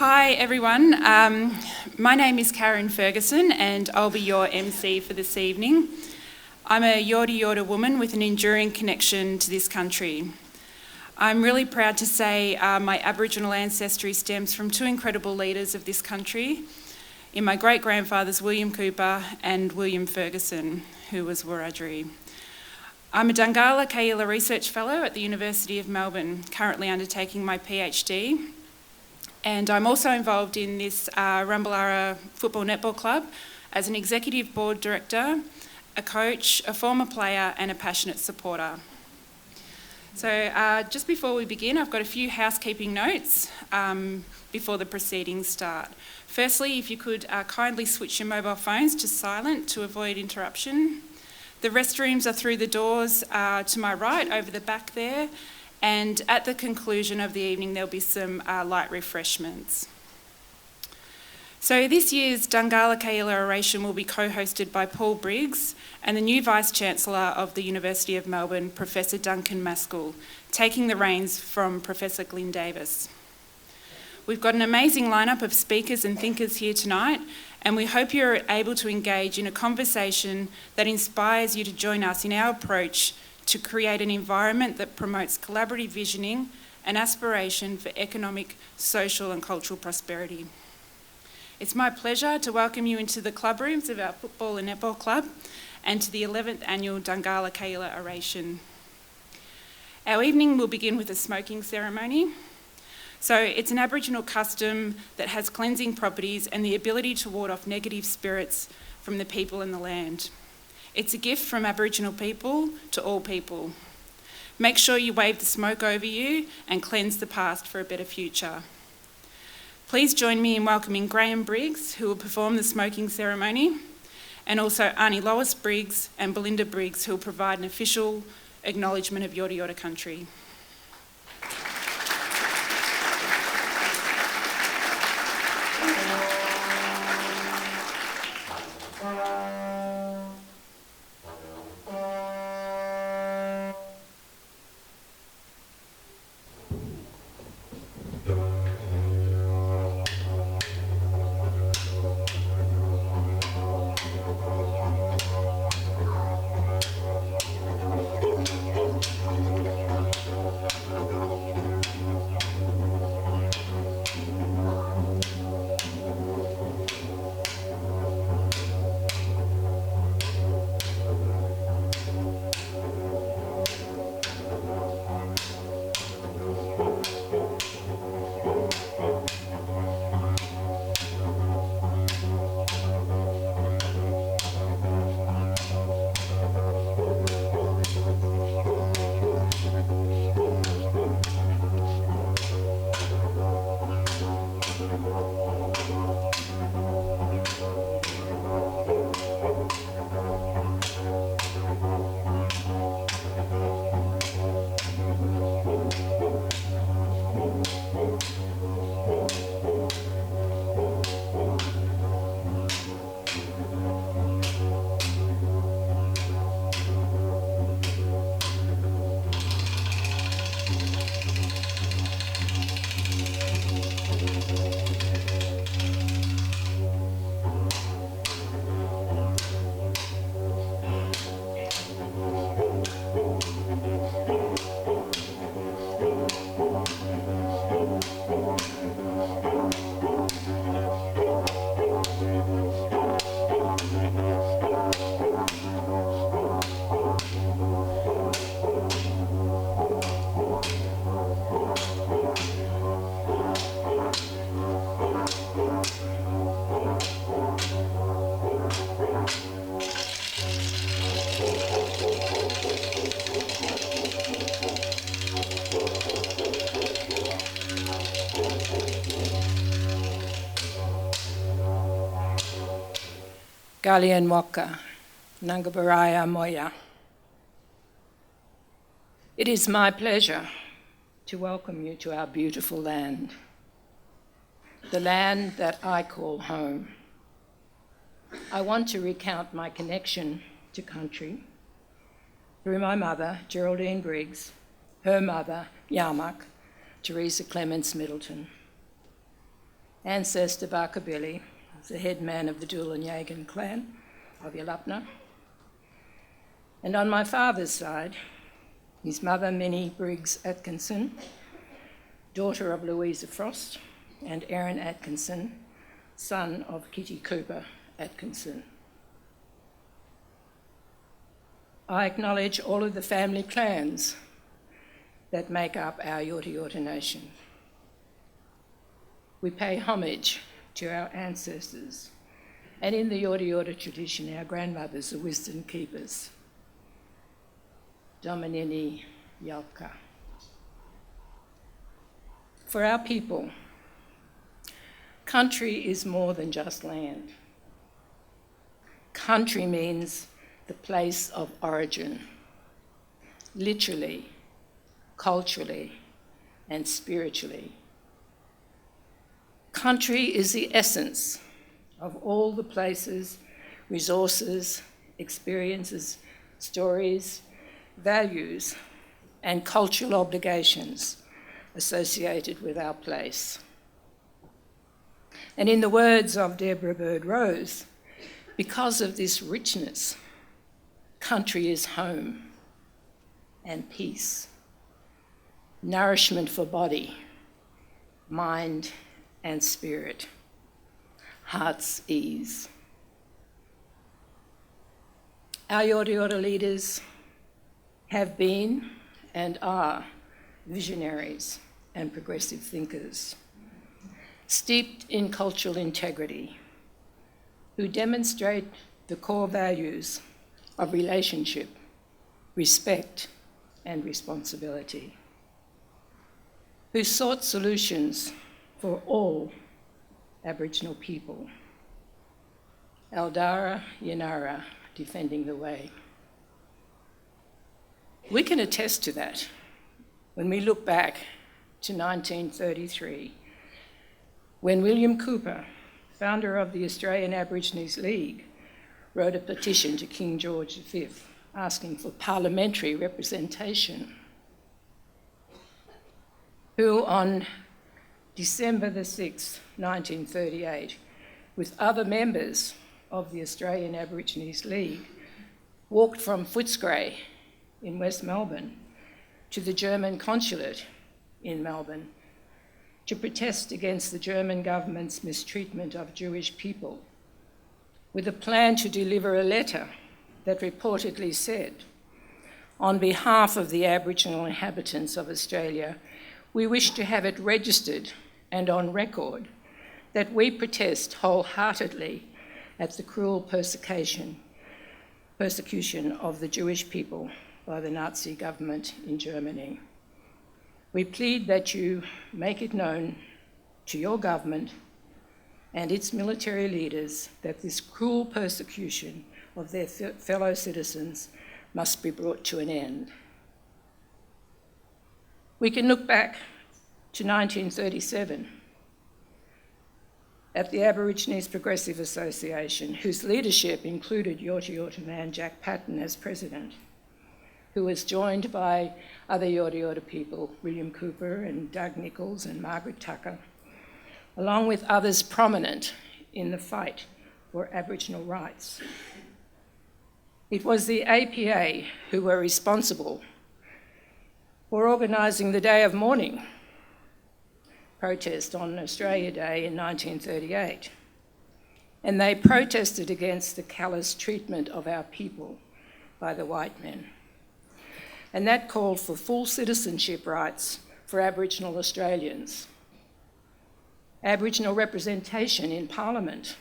Hi everyone, my name is Karen Ferguson and I'll be your MC for this evening. I'm a Yorta Yorta woman with an enduring connection to this country. I'm really proud to say my Aboriginal ancestry stems from two incredible leaders of this country, in my great-grandfathers William Cooper and William Ferguson, who was Wiradjuri. I'm a Dungala Kaiela Research Fellow at the University of Melbourne, currently undertaking my PhD. And I'm also involved in this Rumbalara Football Netball Club as an executive board director, a coach, a former player and a passionate supporter. So just before we begin, I've got a few housekeeping notes before the proceedings start. Firstly, if you could kindly switch your mobile phones to silent to avoid interruption. The restrooms are through the doors to my right over the back there. And at the conclusion of the evening, there'll be some light refreshments. So this year's Dungala Kaiela Oration will be co-hosted by Paul Briggs and the new Vice-Chancellor of the University of Melbourne, Professor Duncan Maskel, taking the reins from Professor Glyn Davis. We've got an amazing lineup of speakers and thinkers here tonight, and we hope you're able to engage in a conversation that inspires you to join us in our approach to create an environment that promotes collaborative visioning and aspiration for economic, social and cultural prosperity. It's my pleasure to welcome you into the club rooms of our Football and Netball Club and to the 11th Annual Dungala Kaiela Oration. Our evening will begin with a smoking ceremony. So it's an Aboriginal custom that has cleansing properties and the ability to ward off negative spirits from the people and the land. It's a gift from Aboriginal people to all people. Make sure you wave the smoke over you and cleanse the past for a better future. Please join me in welcoming Graham Briggs, who will perform the smoking ceremony, and also Auntie Lois Briggs and Belinda Briggs, who will provide an official acknowledgement of Yorta Yorta country. Galleon Enoch, Nangabaraya Moya. It is my pleasure to welcome you to our beautiful land, the land that I call home. I want to recount my connection to country through my mother, Geraldine Briggs, her mother, Yarmak, Teresa Clements Middleton. ancestor Barkabili, the head man of the Doolan clan of Yalupna. And on my father's side, his mother, Minnie Briggs Atkinson, daughter of Louisa Frost, and Aaron Atkinson, son of Kitty Cooper Atkinson. I acknowledge all of the family clans that make up our Yorta Yorta nation. We pay homage to our ancestors, and in the Yorta Yorta tradition, our grandmothers are wisdom keepers. Dominini Yalka. For our people, country is more than just land. Country means the place of origin, literally, culturally, and spiritually. Country is the essence of all the places, resources, experiences, stories, values, and cultural obligations associated with our place. And in the words of Deborah Bird Rose, because of this richness, country is home and peace, nourishment for body, mind, and spirit, heart's ease. Our Yorta Yorta leaders have been and are visionaries and progressive thinkers, steeped in cultural integrity, who demonstrate the core values of relationship, respect, and responsibility, who sought solutions for all Aboriginal people. Aldara Yanara, defending the way. We can attest to that when we look back to 1933, when William Cooper, founder of the Australian Aborigines League, wrote a petition to King George V asking for parliamentary representation, who on December the 6th, 1938, with other members of the Australian Aborigines League, walked from Footscray in West Melbourne to the German consulate in Melbourne to protest against the German government's mistreatment of Jewish people, with a plan to deliver a letter that reportedly said, on behalf of the Aboriginal inhabitants of Australia, we wish to have it registered and on record that we protest wholeheartedly at the cruel persecution of the Jewish people by the Nazi government in Germany. We plead that you make it known to your government and its military leaders that this cruel persecution of their fellow citizens must be brought to an end. We can look back to 1937 at the Aborigines Progressive Association, whose leadership included Yorta Yorta man Jack Patton as president, who was joined by other Yorta Yorta people, William Cooper and Doug Nichols and Margaret Tucker, along with others prominent in the fight for Aboriginal rights. It was the APA who were responsible for organising the Day of Mourning protest on Australia Day in 1938. And they protested against the callous treatment of our people by the white men. And that called for full citizenship rights for Aboriginal Australians, Aboriginal representation in Parliament,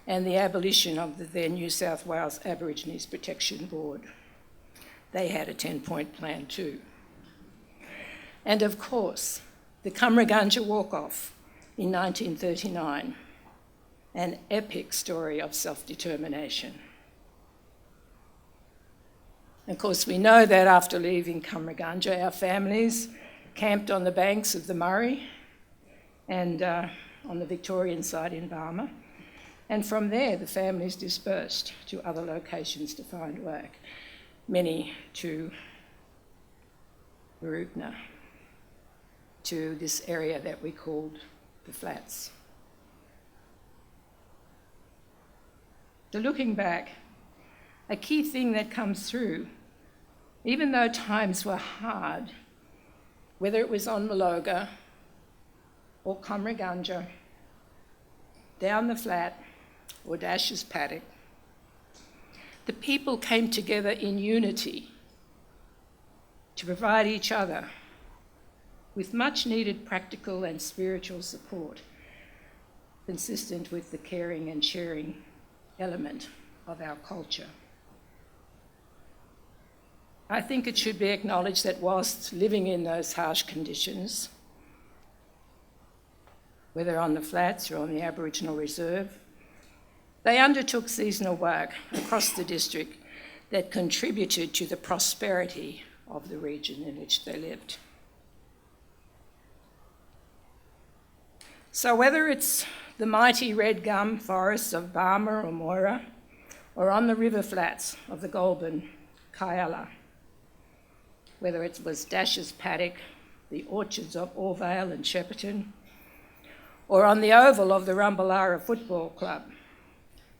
and the abolition of the then New South Wales Aborigines Protection Board. They had a 10-point plan too. And of course, the Cumragunja walk-off in 1939, an epic story of self-determination. Of course, we know that after leaving Cumragunja, our families camped on the banks of the Murray and on the Victorian side in Barmer. And from there, the families dispersed to other locations to find work, many to Warugna, to this area that we called the flats. So looking back, a key thing that comes through, even though times were hard, whether it was on Maloga or Comraganga, down the flat or Dash's paddock, the people came together in unity to provide each other with much needed practical and spiritual support, consistent with the caring and sharing element of our culture. I think it should be acknowledged that whilst living in those harsh conditions, whether on the flats or on the Aboriginal Reserve, they undertook seasonal work across the district that contributed to the prosperity of the region in which they lived. So whether it's the mighty red gum forests of Barma or Moira, or on the river flats of the Goulburn Kaiela, whether it was Dash's paddock, the orchards of Orvale and Shepparton, or on the oval of the Rumbalara Football Club,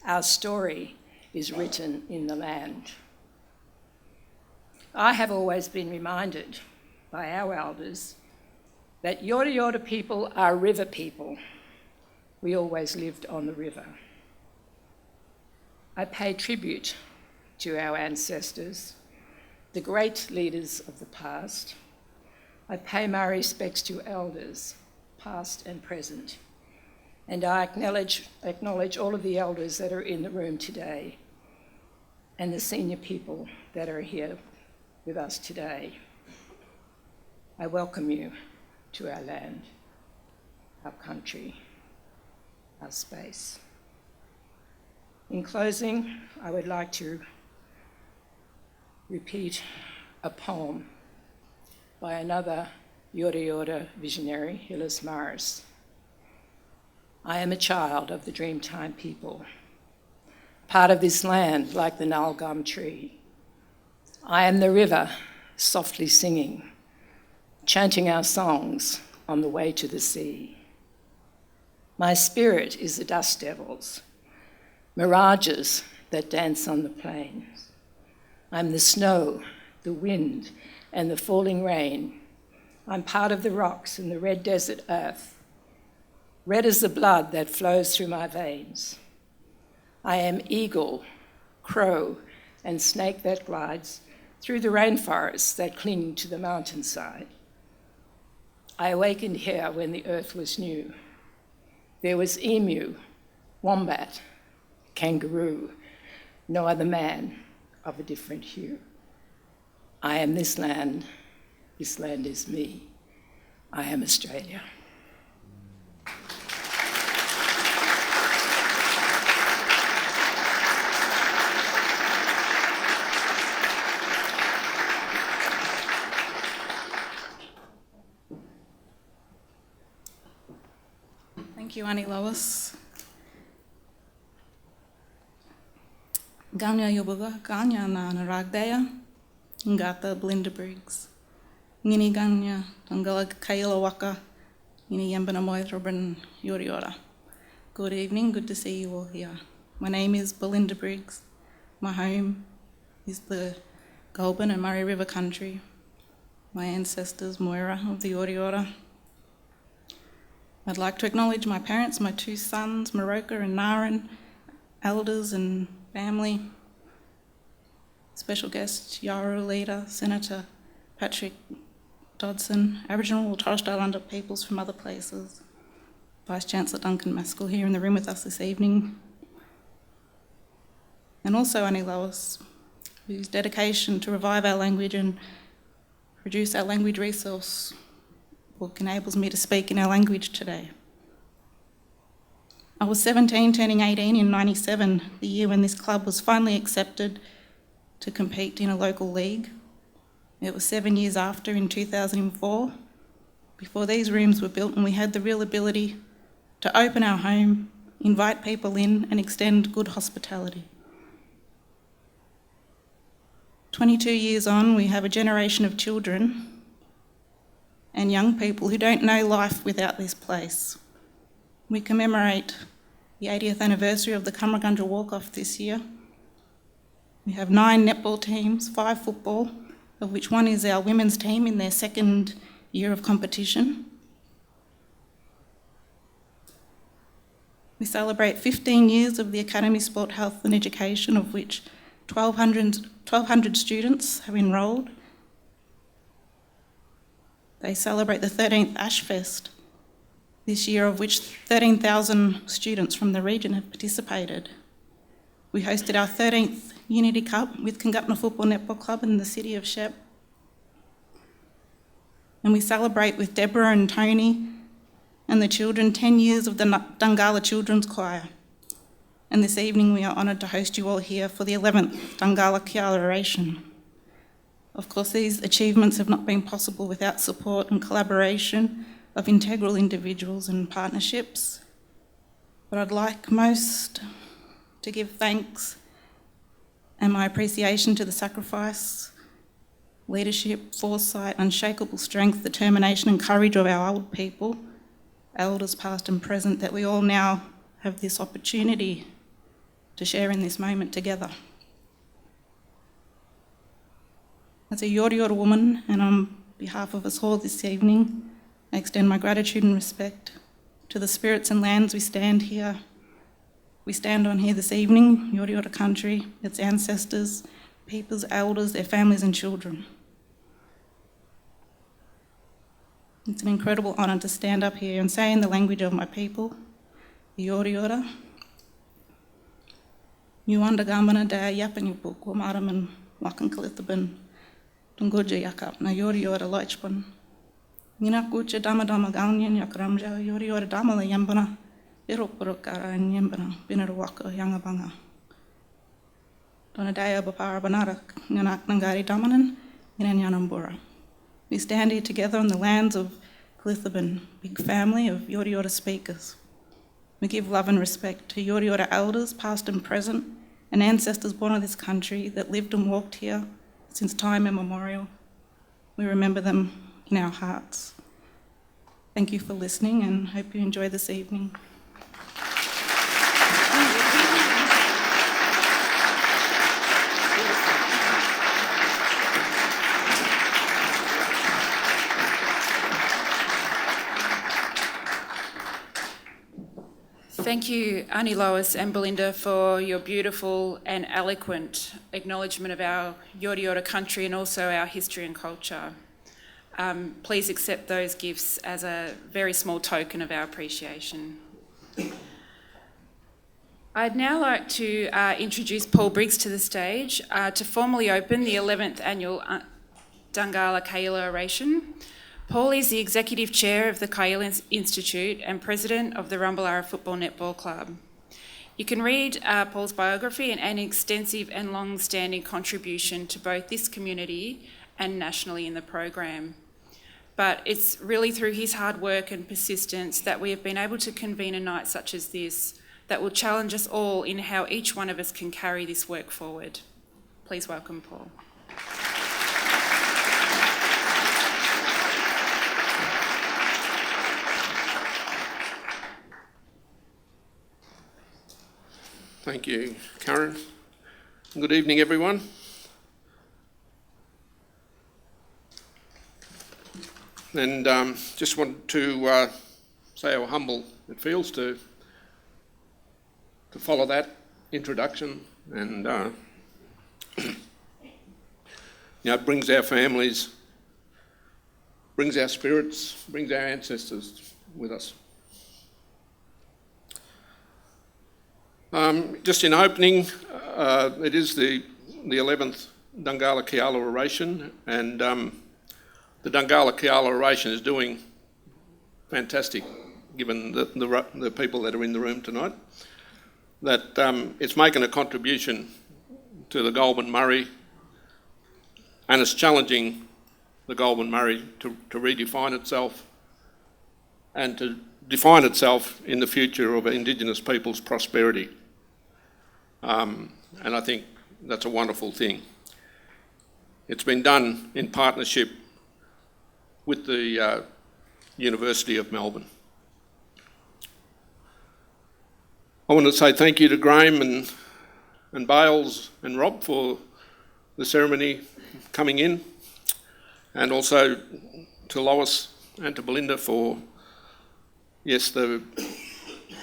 our story is written in the land. I have always been reminded by our elders that Yorta Yorta people are river people. We always lived on the river. I pay tribute to our ancestors, the great leaders of the past. I pay my respects to elders, past and present, and I acknowledge all of the elders that are in the room today and the senior people that are here with us today. I welcome you to our land, our country, our space. In closing, I would like to repeat a poem by another Yorta Yorta visionary, Hillis Morris. I am a child of the Dreamtime people, part of this land like the null gum tree. I am the river softly singing, chanting our songs on the way to the sea. My spirit is the dust devils, mirages that dance on the plains. I'm the snow, the wind, and the falling rain. I'm part of the rocks and the red desert earth, red as the blood that flows through my veins. I am eagle, crow, and snake that glides through the rainforests that cling to the mountainside. I awakened here when the earth was new. There was emu, wombat, kangaroo, no other man of a different hue. I am this land is me. I am Australia. Thank you, Annie Lois. Ganya Yobuga, Ganya na Naragdaya, Ngata Belinda Briggs. Ngini Ganya, Dungala Kaiela Waka, Ngini Yambana Moithrobin Yorta Yorta. Good evening, good to see you all here. My name is Belinda Briggs. My home is the Goulburn and Murray River country. My ancestors, Moira of the Yorta Yorta. I'd like to acknowledge my parents, my two sons, Maroka and Naran, elders and family. Special guest, Yawuru leader, Senator Patrick Dodson, Aboriginal or Torres Strait Islander peoples from other places. Vice-Chancellor Duncan Maskel here in the room with us this evening. And also Annie Lois, whose dedication to revive our language and produce our language resource book enables me to speak in our language today. I was 17, turning 18 in 97, the year when this club was finally accepted to compete in a local league. It was 7 years after, in 2004, before these rooms were built and we had the real ability to open our home, invite people in and extend good hospitality. 22 years on, we have a generation of children and young people who don't know life without this place. We commemorate the 80th anniversary of the Kamargundra Walk-Off this year. We have 9 netball teams, 5 football, of which one is our women's team in their second year of competition. We celebrate 15 years of the Academy Sport, Health and Education, of which 1,200 students have enrolled. They celebrate the 13th Ashfest this year, of which 13,000 students from the region have participated. We hosted our 13th Unity Cup with Kaiela Football Netball Club in the city of Shep. And we celebrate with Deborah and Tony and the children 10 years of the Dungala Children's Choir. And this evening we are honoured to host you all here for the 11th Dungala Kaiela Oration. Of course, these achievements have not been possible without support and collaboration of integral individuals and partnerships. But I'd like most to give thanks and my appreciation to the sacrifice, leadership, foresight, unshakable strength, determination and courage of our old people, elders past and present, that we all now have this opportunity to share in this moment together. As a Yorta Yorta woman, and on behalf of us all this evening, I extend my gratitude and respect to the spirits and lands we stand on here this evening, Yorta Yorta country, its ancestors, peoples, elders, their families and children. It's an incredible honour to stand up here and say in the language of my people, the Yorta Yorta, Yuanda Gamana da Yapanyupu, Kwamaraman, Wakan Kalithaban, Tunguja Yakap, na Yorta Yorta Loichpan, Nina Kucha Dama Dama Galleon Yakramja, Yorta Yorta Damala Yambana, Irupurukara and Yambana, Binarawaka, Yangabanga. Donadaya Bapara Banara, Nanak Nangari Damanan, Inanyanambura. We stand here together on the lands of Clithaban, big family of Yorta Yorta speakers. We give love and respect to Yorta Yorta elders, past and present, and ancestors born of this country that lived and walked here since time immemorial. We remember them in our hearts. Thank you for listening and hope you enjoy this evening. Thank you, Auntie Lois and Belinda, for your beautiful and eloquent acknowledgement of our Yorta Yorta country and also our history and culture. Please accept those gifts as a very small token of our appreciation. I'd now like to introduce Paul Briggs to the stage to formally open the 11th annual Dungala Kaiela Oration. Paul is the Executive Chair of the Kaiela Institute and President of the Rumbalara Football Netball Club. You can read Paul's biography and an extensive and long-standing contribution to both this community and nationally in the program. But it's really through his hard work and persistence that we have been able to convene a night such as this that will challenge us all in how each one of us can carry this work forward. Please welcome Paul. Thank you, Karen. Good evening, everyone. And just want to say how humble it feels to follow that introduction, and it brings our families, brings our spirits, brings our ancestors with us. Just in opening, it is the 11th Dungala Kaiela Oration, and the Dungala Kaiela Oration is doing fantastic, given the people that are in the room tonight, that it's making a contribution to the Goulburn Murray, and it's challenging the Goulburn Murray to redefine itself and to define itself in the future of Indigenous people's prosperity. And I think that's a wonderful thing. It's been done in partnership with the University of Melbourne. I want to say thank you to Graham and Bales and Rob for the ceremony coming in, and also to Lois and to Belinda for, yes,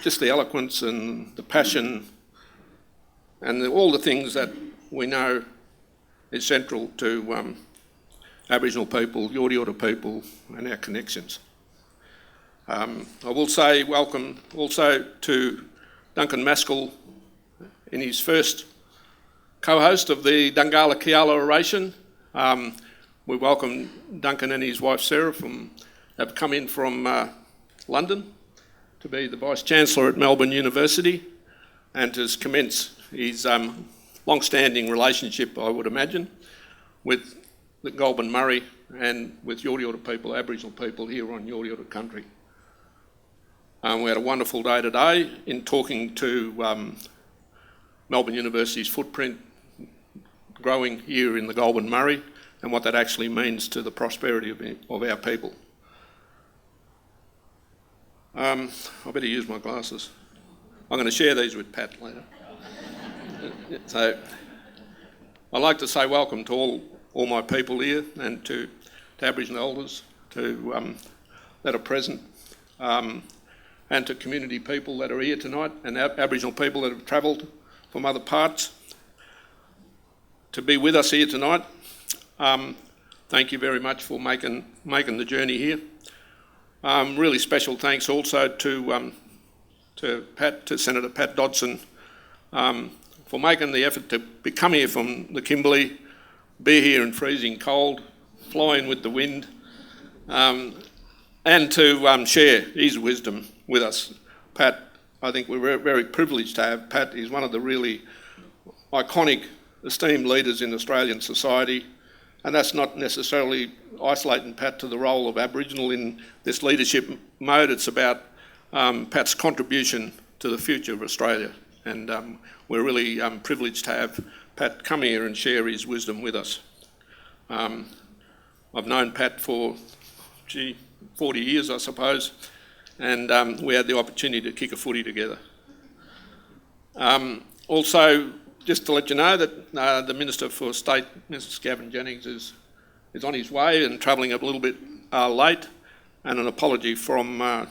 just the eloquence and the passion and all the things that we know is central to Aboriginal people, Yorta Yorta people and our connections. I will say welcome also to Duncan Maskel in his first co-host of the Dungala Kaiela Oration. We welcome Duncan and his wife Sarah have come in from London to be the Vice-Chancellor at Melbourne University and to commence his long-standing relationship, I would imagine, with the Goulburn Murray and with Yorta Yorta people, Aboriginal people here on Yorta Yorta country. We had a wonderful day today in talking to Melbourne University's footprint growing here in the Goulburn Murray and what that actually means to the prosperity of our people. I better use my glasses. I'm going to share these with Pat later. So I'd like to say welcome to all my people here and to Aboriginal elders that are present, and to community people that are here tonight and Aboriginal people that have travelled from other parts to be with us here tonight. Thank you very much for making the journey here. Really special thanks also to Senator Pat Dodson for making the effort to come here from the Kimberley, be here in freezing cold, fly in with the wind, and to share his wisdom with us. Pat, I think we're very privileged to have Pat. He's one of the really iconic, esteemed leaders in Australian society, and that's not necessarily isolating Pat to the role of Aboriginal in this leadership mode. It's about Pat's contribution to the future of Australia, and we're really privileged to have Pat come here and share his wisdom with us. I've known Pat for 40 years, I suppose, and we had the opportunity to kick a footy together. Also, just to let you know that the Minister for State, Mr Gavin Jennings, is on his way and travelling a little bit late, and an apology from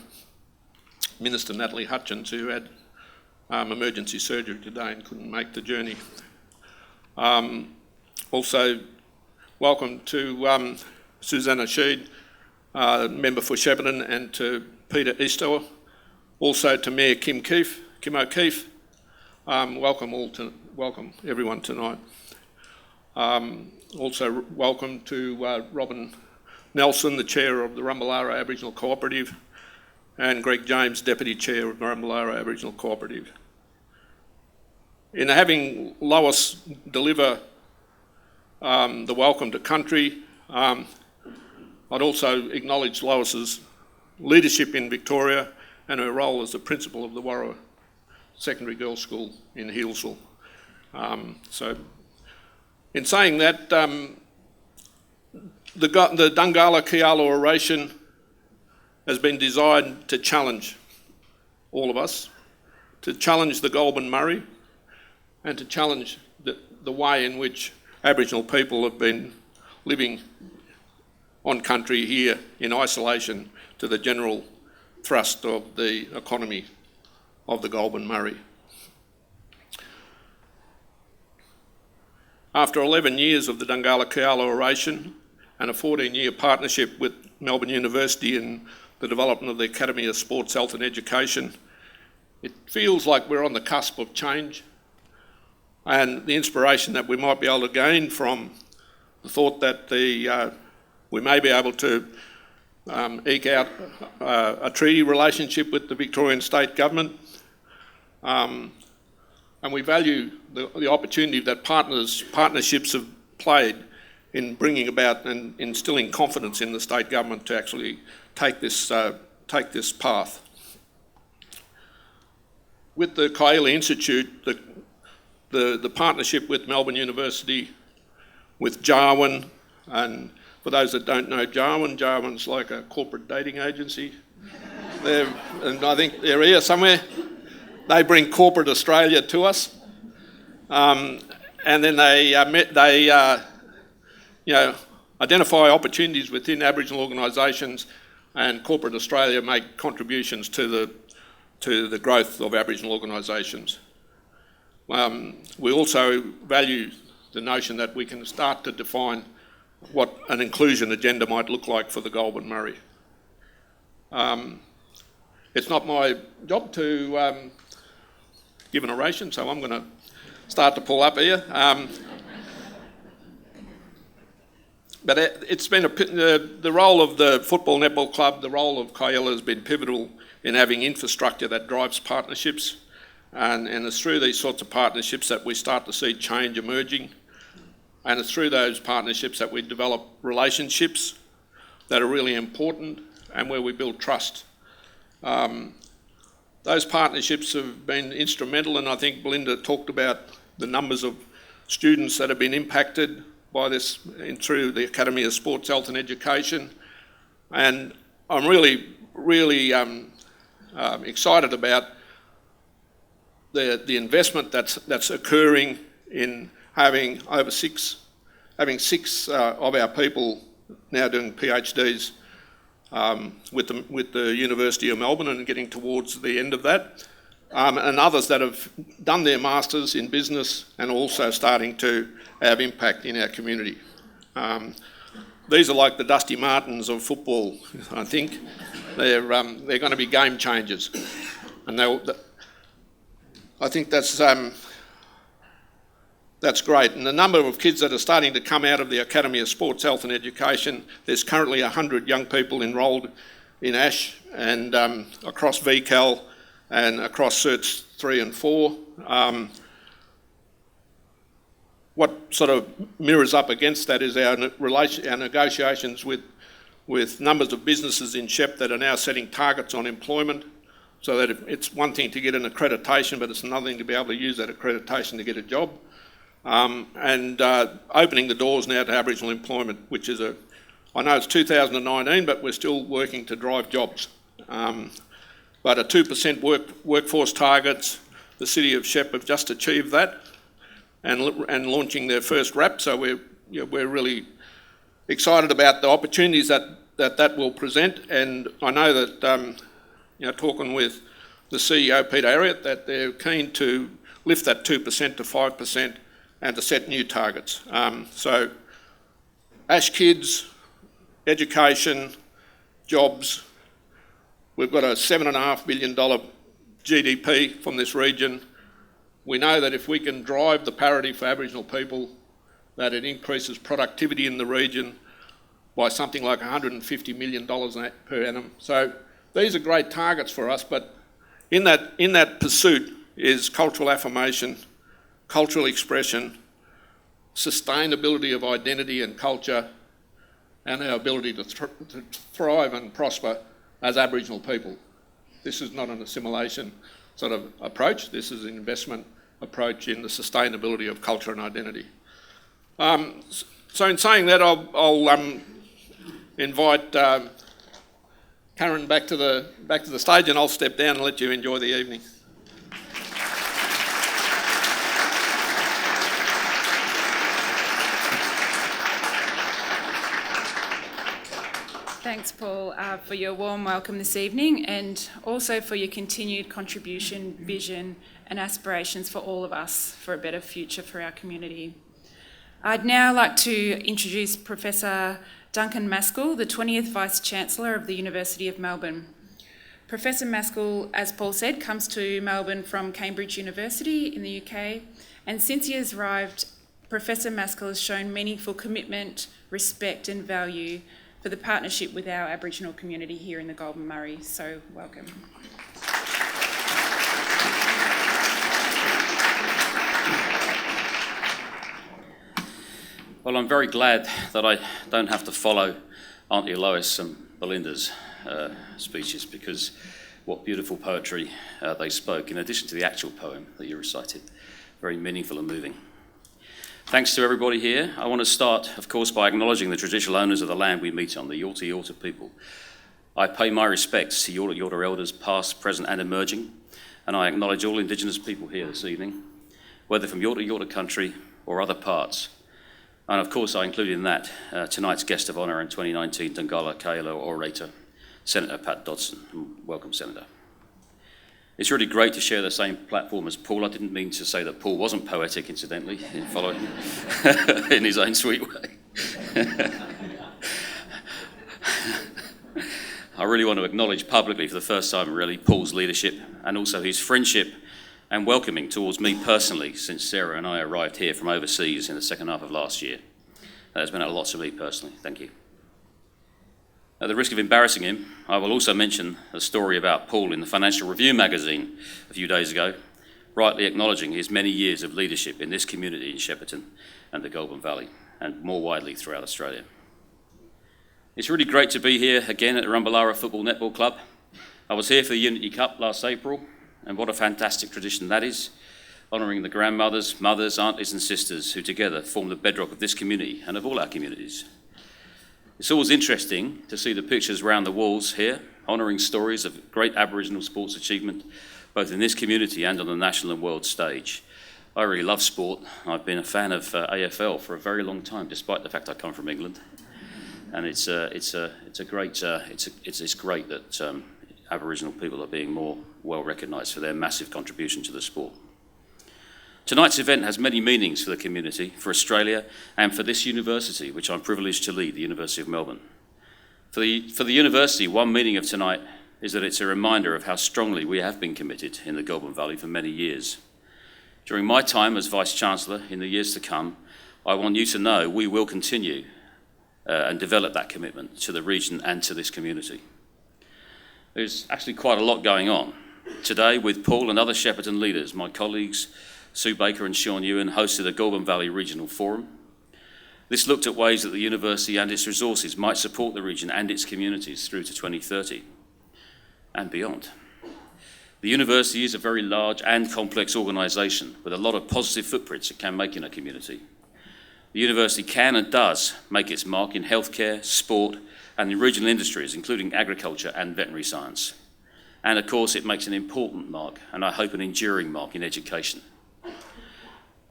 Minister Natalie Hutchins, who had emergency surgery today and couldn't make the journey. Also, welcome to Susanna Sheed, member for Shepparton, and to Peter Easter, also to Mayor Kim O'Keefe. Welcome everyone tonight. Also welcome to Robin Nelson, the Chair of the Rumbalara Aboriginal Cooperative, and Greg James, Deputy Chair of the Rumbalara Aboriginal Cooperative. In having Lois deliver the welcome to country, I'd also acknowledge Lois's leadership in Victoria and her role as the principal of the Yawuru Secondary Girls' School in Healesville. So, in saying that, the Dungala Kaiela Oration has been designed to challenge all of us, to challenge the Goulburn Murray, and to challenge the way in which Aboriginal people have been living on country here in isolation to the general thrust of the economy of the Goulburn Murray. After 11 years of the Dungala Kaiela Oration and a 14-year partnership with Melbourne University in the development of the Academy of Sports, Health and Education, it feels like we're on the cusp of change, and the inspiration that we might be able to gain from the thought that we may be able to eke out a treaty relationship with the Victorian State Government, and we value the opportunity that partnerships have played in bringing about and instilling confidence in the State Government to actually take this path. With the Kaiela Institute, the partnership with Melbourne University, with Jarwin, and for those that don't know Jarwin's like a corporate dating agency. And I think they're here somewhere. they bring corporate Australia to us, and then they identify opportunities within Aboriginal organisations, and corporate Australia make contributions to the growth of Aboriginal organisations. We also value the notion that we can start to define what an inclusion agenda might look like for the Goulburn Murray. It's not my job to give an oration, so I'm going to start to pull up here. But it's been the role of the Football Netball Club, the role of Kaiela has been pivotal in having infrastructure that drives partnerships, and it's through these sorts of partnerships that we start to see change emerging, and it's through those partnerships that we develop relationships that are really important and where we build trust. Those partnerships have been instrumental, and I think Belinda talked about the numbers of students that have been impacted by this through the Academy of Sports, Health and Education. And I'm really excited about the investment that's occurring in having six of our people now doing PhDs with the University of Melbourne and getting towards the end of that, and others that have done their masters in business and also starting to have impact in our community. These are like the Dusty Martins of football, I think. They're going to be game changers, and I think that's great. And the number of kids that are starting to come out of the Academy of Sports, Health and Education, there's currently 100 young people enrolled in ASH and across VCAL and across Certs 3 and 4. What sort of mirrors up against that is our negotiations with numbers of businesses in Shep that are now setting targets on employment, so that it's one thing to get an accreditation, but it's another thing to be able to use that accreditation to get a job. And opening the doors now to Aboriginal employment, which is I know it's 2019, but we're still working to drive jobs. But a 2% workforce targets, the City of Shep have just achieved that and launching their first RAP, so we're really excited about the opportunities that will present. And I know that, talking with the CEO, Peter Elliott, that they're keen to lift that 2% to 5% and to set new targets. So ASH kids, education, jobs. We've got a $7.5 billion GDP from this region. We know that if we can drive the parity for Aboriginal people, that it increases productivity in the region by something like $150 million per annum. So these are great targets for us, but in that pursuit is cultural affirmation, cultural expression, sustainability of identity and culture, and our ability to thrive and prosper as Aboriginal people. This is not an assimilation sort of approach. This is an investment approach in the sustainability of culture and identity. So in saying that, I'll invite Karen back to the stage, and I'll step down and let you enjoy the evening. Thanks, Paul, for your warm welcome this evening, and also for your continued contribution, vision and aspirations for all of us for a better future for our community. I'd now like to introduce Professor Duncan Maskel, the 20th Vice-Chancellor of the University of Melbourne. Professor Maskel, as Paul said, comes to Melbourne from Cambridge University in the UK, and since he has arrived, Professor Maskel has shown meaningful commitment, respect and value for the partnership with our Aboriginal community here in the Goulburn Murray. So welcome. Well, I'm very glad that I don't have to follow Auntie Lois and Belinda's speeches, because what beautiful poetry they spoke, in addition to the actual poem that you recited. Very meaningful and moving. Thanks to everybody here. I want to start, of course, by acknowledging the traditional owners of the land we meet on, the Yorta Yorta people. I pay my respects to Yorta Yorta elders, past, present and emerging, and I acknowledge all Indigenous people here this evening, whether from Yorta Yorta country or other parts. And of course, I include in that tonight's guest of honour in 2019, Dungala Kaiela Orator, Senator Pat Dodson. Welcome, Senator. It's really great to share the same platform as Paul. I didn't mean to say that Paul wasn't poetic, incidentally, in following in his own sweet way. I really want to acknowledge publicly for the first time, really, Paul's leadership and also his friendship and welcoming towards me personally since Sarah and I arrived here from overseas in the second half of last year. That has meant a lot to me personally. Thank you. At the risk of embarrassing him, I will also mention a story about Paul in the Financial Review magazine a few days ago, rightly acknowledging his many years of leadership in this community in Shepparton and the Goulburn Valley, and more widely throughout Australia. It's really great to be here again at the Rumbalara Football Netball Club. I was here for the Unity Cup last April, and what a fantastic tradition that is, honouring the grandmothers, mothers, aunties and sisters who together form the bedrock of this community and of all our communities. It's always interesting to see the pictures around the walls here, honouring stories of great Aboriginal sports achievement, both in this community and on the national and world stage. I really love sport. I've been a fan of AFL for a very long time, despite the fact I come from England. And it's great that Aboriginal people are being more well recognised for their massive contribution to the sport. Tonight's event has many meanings for the community, for Australia, and for this university, which I'm privileged to lead, the University of Melbourne. For the university, one meaning of tonight is that it's a reminder of how strongly we have been committed in the Goulburn Valley for many years. During my time as Vice-Chancellor in the years to come, I want you to know we will continue and develop that commitment to the region and to this community. There's actually quite a lot going on. Today, with Paul and other Shepparton leaders, my colleagues Sue Baker and Sean Ewan hosted a Goulburn Valley Regional Forum. This looked at ways that the university and its resources might support the region and its communities through to 2030 and beyond. The university is a very large and complex organisation with a lot of positive footprints it can make in a community. The university can and does make its mark in healthcare, sport, and in regional industries, including agriculture and veterinary science. And of course, it makes an important mark, and I hope an enduring mark, in education.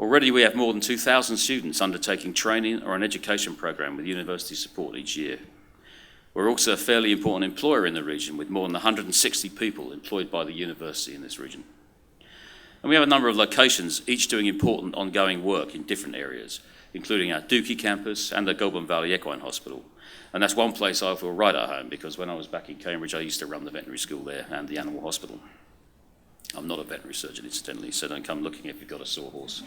Already we have more than 2,000 students undertaking training or an education program with university support each year. We're also a fairly important employer in the region with more than 160 people employed by the university in this region. And we have a number of locations, each doing important ongoing work in different areas, including our Dookie campus and the Goulburn Valley Equine Hospital. And that's one place I feel right at home because when I was back in Cambridge, I used to run the veterinary school there and the animal hospital. I'm not a veterinary surgeon, incidentally, so don't come looking if you've got a sore horse.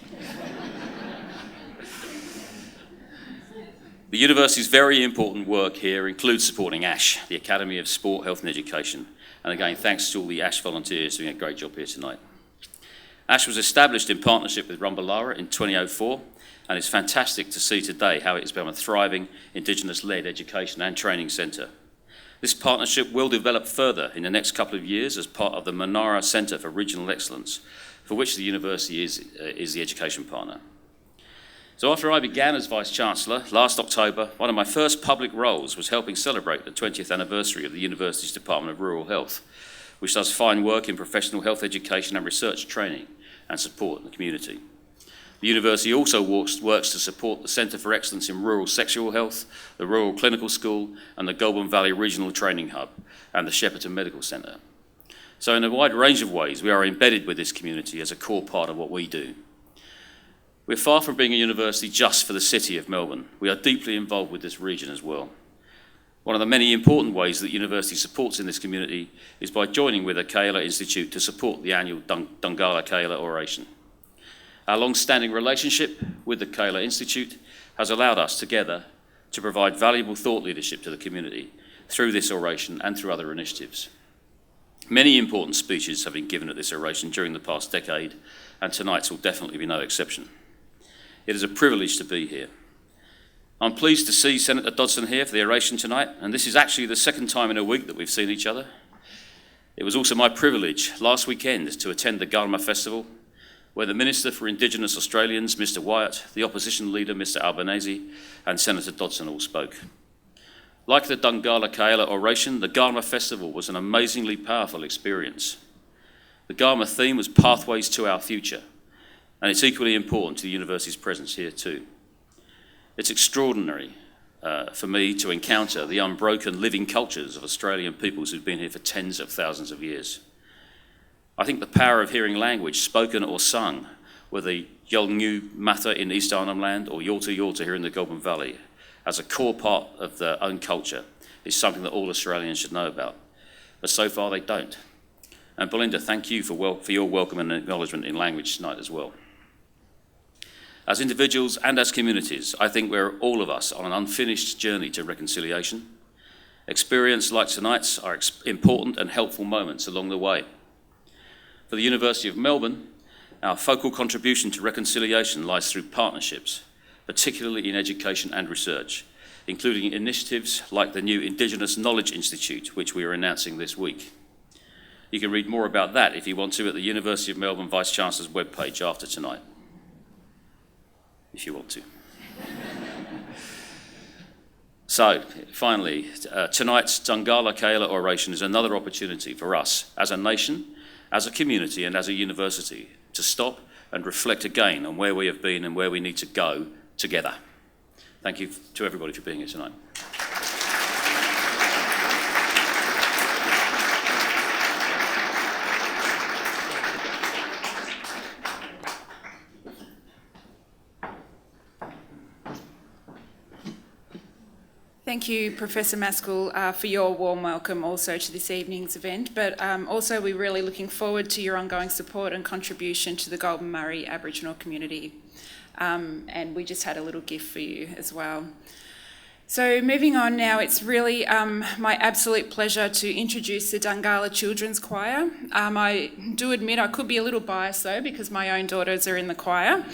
The university's very important work here includes supporting ASH, the Academy of Sport, Health and Education. And again, thanks to all the ASH volunteers doing a great job here tonight. ASH was established in partnership with Rumbalara in 2004, and it's fantastic to see today how it has become a thriving Indigenous-led education and training centre. This partnership will develop further in the next couple of years as part of the Monara Centre for Regional Excellence, for which the university is the education partner. So after I began as Vice-Chancellor last October, one of my first public roles was helping celebrate the 20th anniversary of the university's Department of Rural Health, which does fine work in professional health education and research training and support in the community. The university also works to support the Centre for Excellence in Rural Sexual Health, the Rural Clinical School, and the Goulburn Valley Regional Training Hub, and the Shepparton Medical Centre. So in a wide range of ways, we are embedded with this community as a core part of what we do. We're far from being a university just for the city of Melbourne. We are deeply involved with this region as well. One of the many important ways that the university supports in this community is by joining with the Kaiela Institute to support the annual Dungala Kaiela Oration. Our long-standing relationship with the Kaiela Institute has allowed us together to provide valuable thought leadership to the community through this oration and through other initiatives. Many important speeches have been given at this oration during the past decade, and tonight's will definitely be no exception. It is a privilege to be here. I'm pleased to see Senator Dodson here for the oration tonight, and this is actually the second time in a week that we've seen each other. It was also my privilege last weekend to attend the Garma Festival, where the Minister for Indigenous Australians, Mr Wyatt, the Opposition Leader, Mr Albanese, and Senator Dodson all spoke. Like the Dungala Kaiela Oration, the Garma Festival was an amazingly powerful experience. The Garma theme was Pathways to Our Future, and it's equally important to the university's presence here too. It's extraordinary for me to encounter the unbroken living cultures of Australian peoples who've been here for tens of thousands of years. I think the power of hearing language spoken or sung, whether Yawuru Matha in East Arnhem Land or Yorta Yorta here in the Goulburn Valley, as a core part of their own culture, is something that all Australians should know about. But so far they don't. And Belinda, thank you for your welcome and acknowledgement in language tonight as well. As individuals and as communities, I think we're all of us on an unfinished journey to reconciliation. Experiences like tonight's are important and helpful moments along the way. For the University of Melbourne, our focal contribution to reconciliation lies through partnerships, particularly in education and research, including initiatives like the new Indigenous Knowledge Institute, which we are announcing this week. You can read more about that if you want to at the University of Melbourne Vice-Chancellor's webpage after tonight, if you want to. So, finally, tonight's Dungala Kaiela Oration is another opportunity for us as a nation, as a community and as a university to stop and reflect again on where we have been and where we need to go together. Thank you to everybody for being here tonight. Thank you, Professor Maskel, for your warm welcome also to this evening's event, but also we're really looking forward to your ongoing support and contribution to the Goulburn Murray Aboriginal community. And we just had a little gift for you as well. So moving on now, it's really my absolute pleasure to introduce the Dungala Children's Choir. I do admit I could be a little biased though, because my own daughters are in the choir.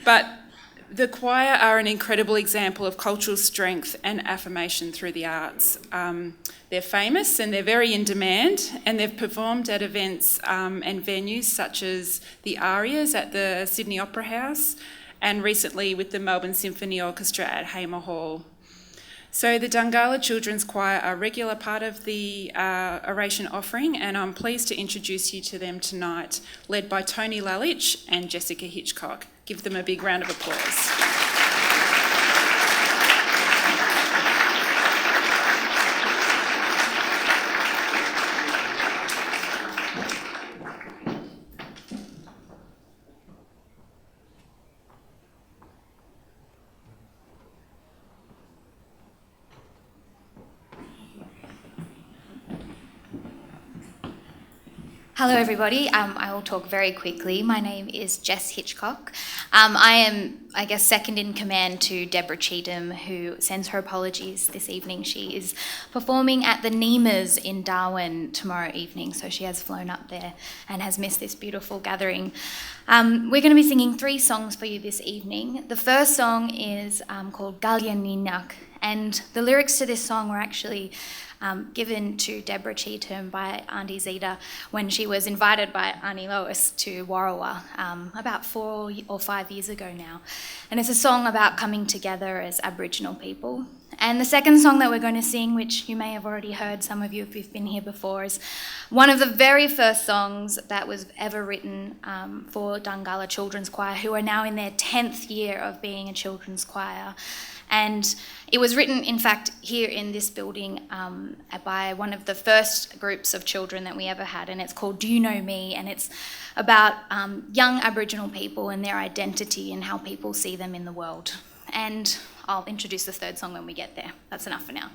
But the choir are an incredible example of cultural strength and affirmation through the arts. They're famous and they're very in demand, and they've performed at events and venues such as the Arias at the Sydney Opera House, and recently with the Melbourne Symphony Orchestra at Hamer Hall. So the Dungala Children's Choir are a regular part of the oration offering, and I'm pleased to introduce you to them tonight, led by Tony Lalich and Jessica Hitchcock. Give them a big round of applause. Hello everybody, I will talk very quickly. My name is Jess Hitchcock. I am, second in command to Deborah Cheetham, who sends her apologies this evening. She is performing at the Nemas in Darwin tomorrow evening, so she has flown up there and has missed this beautiful gathering. We're going to be singing 3 songs for you this evening. The first song is called Galleon Enoch, and the lyrics to this song were actually given to Deborah Cheetham by Auntie Zita when she was invited by Auntie Lois to Warrawa about 4 or 5 years ago now. And it's a song about coming together as Aboriginal people. And the second song that we're going to sing, which you may have already heard, some of you if you've been here before, is one of the very first songs that was ever written for Dungala Children's Choir, who are now in their 10th year of being a children's choir. And it was written, in fact, here in this building by one of the first groups of children that we ever had, and it's called Do You Know Me? And it's about young Aboriginal people and their identity and how people see them in the world. And I'll introduce the third song when we get there. That's enough for now.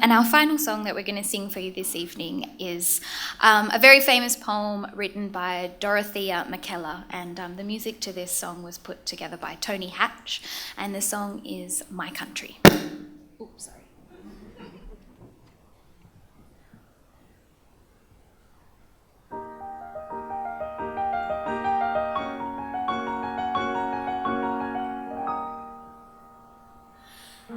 And our final song that we're going to sing for you this evening is a very famous poem written by Dorothea McKellar, and the music to this song was put together by Tony Hatch, and the song is My Country. Oops, sorry.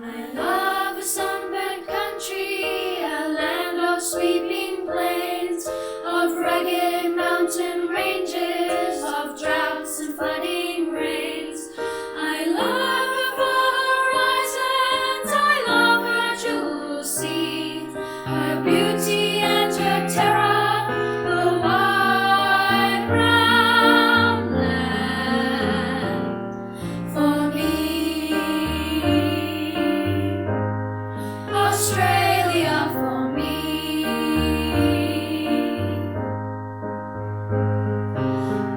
I love a sunburnt country, a land of sweeping plains, of rugged mountain ranges, of droughts and flooding rains. I love her horizons, I love her jewel sea, her beauty and her terror, the wide brown land. For me, Australia for me.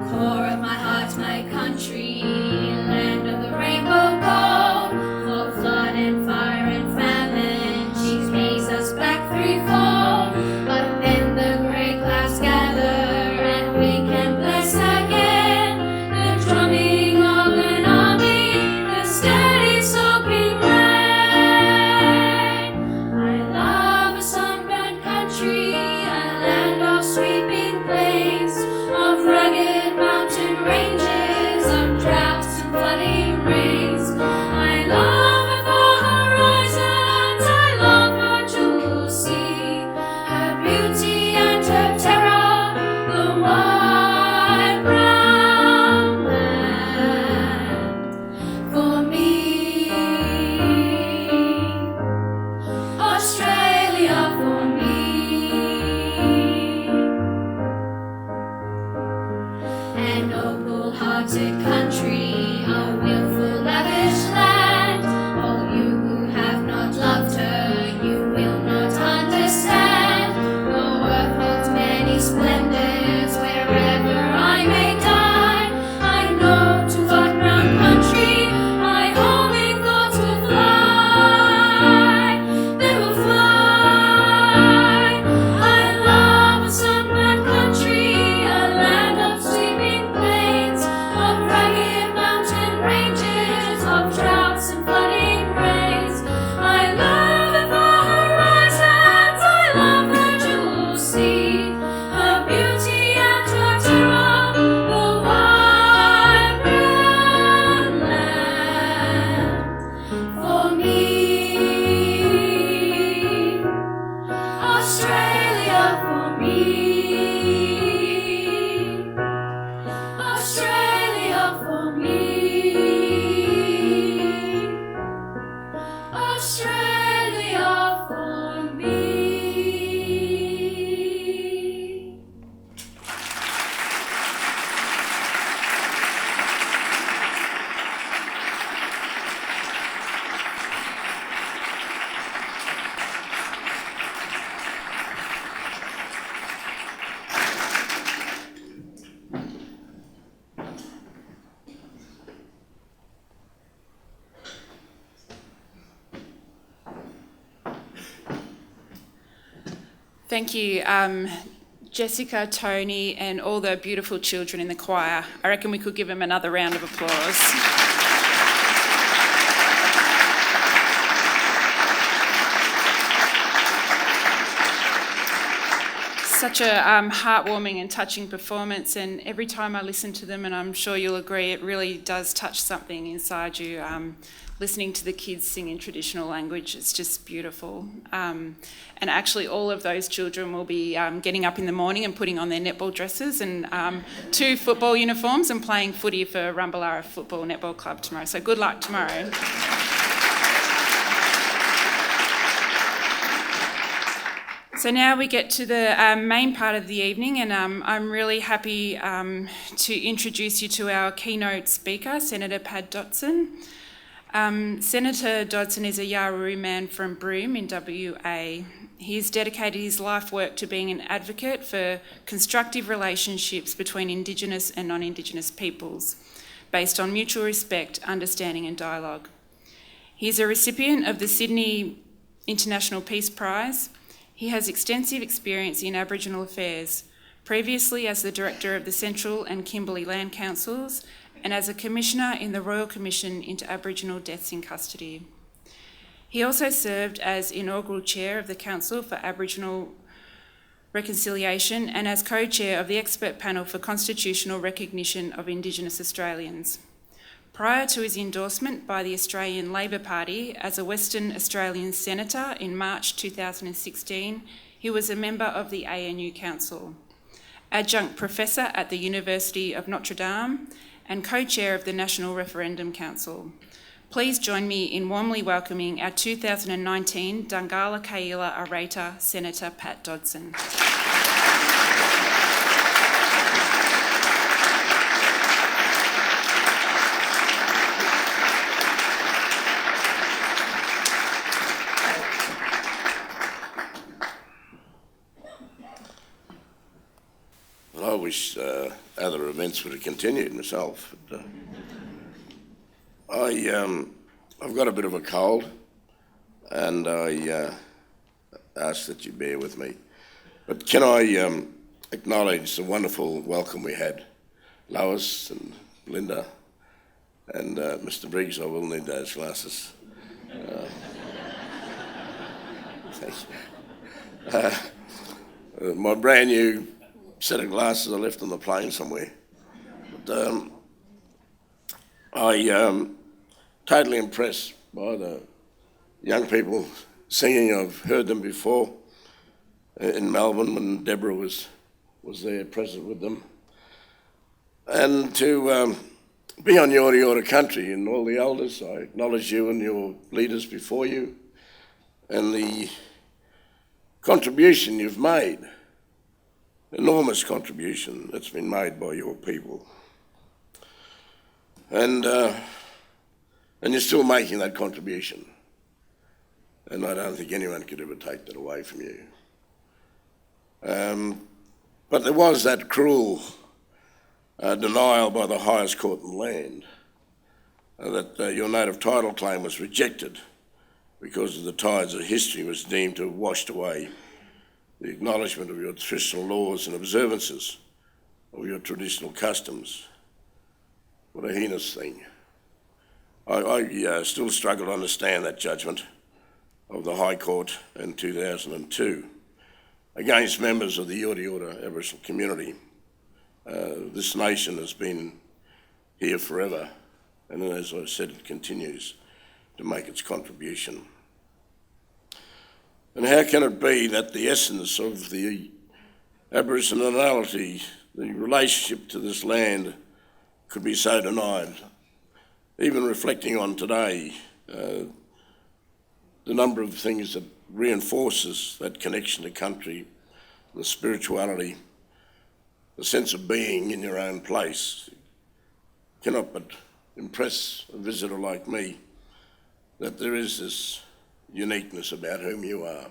Core of my heart, my country, land of the rainbow gold, for flood and fire and famine, she's raised us back threefold. But then the grey clouds gather and we can bless again the drumming of an army, the steady soaking rain. I love a sunburnt country, a land of sweeping plains, of rugged mountain ranges, of droughts and flooding rains. I love her for horizons, I love her jewel sea, her beauty and her terror, the wide brown land. For me, Australia for me. An opal-hearted country, a willful, lavish land. All you who have not loved her, you will not understand. Though earth holds many splendors, wherever I may die, I know to that brown country my homing thoughts will fly. They will fly. I love a sunburnt country, a land of sweeping plains, of rugged mountain ranges, of droughts and flooding rains. I love her for horizons, I love her jewel sea, her beauty and her terror, the wide brown land. For me, Australia for me, Australia for me, Australia for me. Thank you, Jessica, Tony, and all the beautiful children in the choir. I reckon we could give them another round of applause. Such a heartwarming and touching performance, and every time I listen to them, and I'm sure you'll agree, it really does touch something inside you. Listening to the kids sing in traditional language, it's just beautiful. And actually all of those children will be getting up in the morning and putting on their netball dresses and 2 football uniforms and playing footy for Rumbalara Football Netball Club tomorrow. So good luck tomorrow. So now we get to the main part of the evening, and I'm really happy to introduce you to our keynote speaker, Senator Pat Dodson. Senator Dodson is a Yawuru man from Broome in WA. He's dedicated his life work to being an advocate for constructive relationships between Indigenous and non-Indigenous peoples, based on mutual respect, understanding and dialogue. He's a recipient of the Sydney International Peace Prize. He has extensive experience in Aboriginal affairs, previously as the Director of the Central and Kimberley Land Councils and as a Commissioner in the Royal Commission into Aboriginal Deaths in Custody. He also served as inaugural Chair of the Council for Aboriginal Reconciliation and as co-chair of the Expert Panel for Constitutional Recognition of Indigenous Australians. Prior to his endorsement by the Australian Labor Party as a Western Australian Senator in March 2016, he was a member of the ANU Council, adjunct professor at the University of Notre Dame and co-chair of the National Referendum Council. Please join me in warmly welcoming our 2019 Dungala Kaiela Orator, Senator Pat Dodson. Well, I wish other events would have continued myself. But, I've got a bit of a cold, and I ask that you bear with me. But can I acknowledge the wonderful welcome we had, Lois and Linda and Mr. Briggs. I will need those glasses. Thank you. My brand new set of glasses I left on the plane somewhere. But I'm totally impressed by the young people singing. I've heard them before in Melbourne when Deborah was there present with them. And to be on Yorta Yorta country and all the elders, I acknowledge you and your leaders before you and the contribution you've made, enormous contribution that's been made by your people. And you're still making that contribution. And I don't think anyone could ever take that away from you. But there was that cruel denial by the highest court in the land that your native title claim was rejected because of the tides of history was deemed to have washed away the acknowledgement of your traditional laws and observances of your traditional customs. What a heinous thing. I still struggle to understand that judgment of the High Court in 2002 against members of the Yorta Yorta Aboriginal community. This nation has been here forever, and as I said, it continues to make its contribution. And how can it be that the essence of the Aboriginality, the relationship to this land, could be so denied? Even reflecting on today, the number of things that reinforces that connection to country, the spirituality, the sense of being in your own place, cannot but impress a visitor like me that there is this uniqueness about whom you are.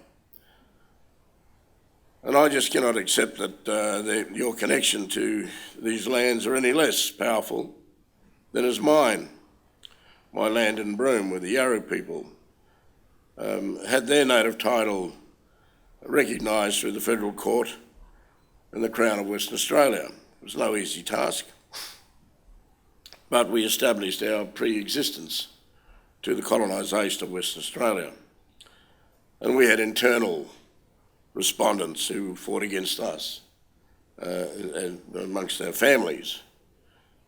And I just cannot accept that your connection to these lands are any less powerful than is mine. My land in Broome, where the Yawuru people had their native title recognised through the Federal Court and the Crown of Western Australia. It was no easy task, but we established our pre-existence to the colonisation of Western Australia. And we had internal respondents who fought against us amongst our families.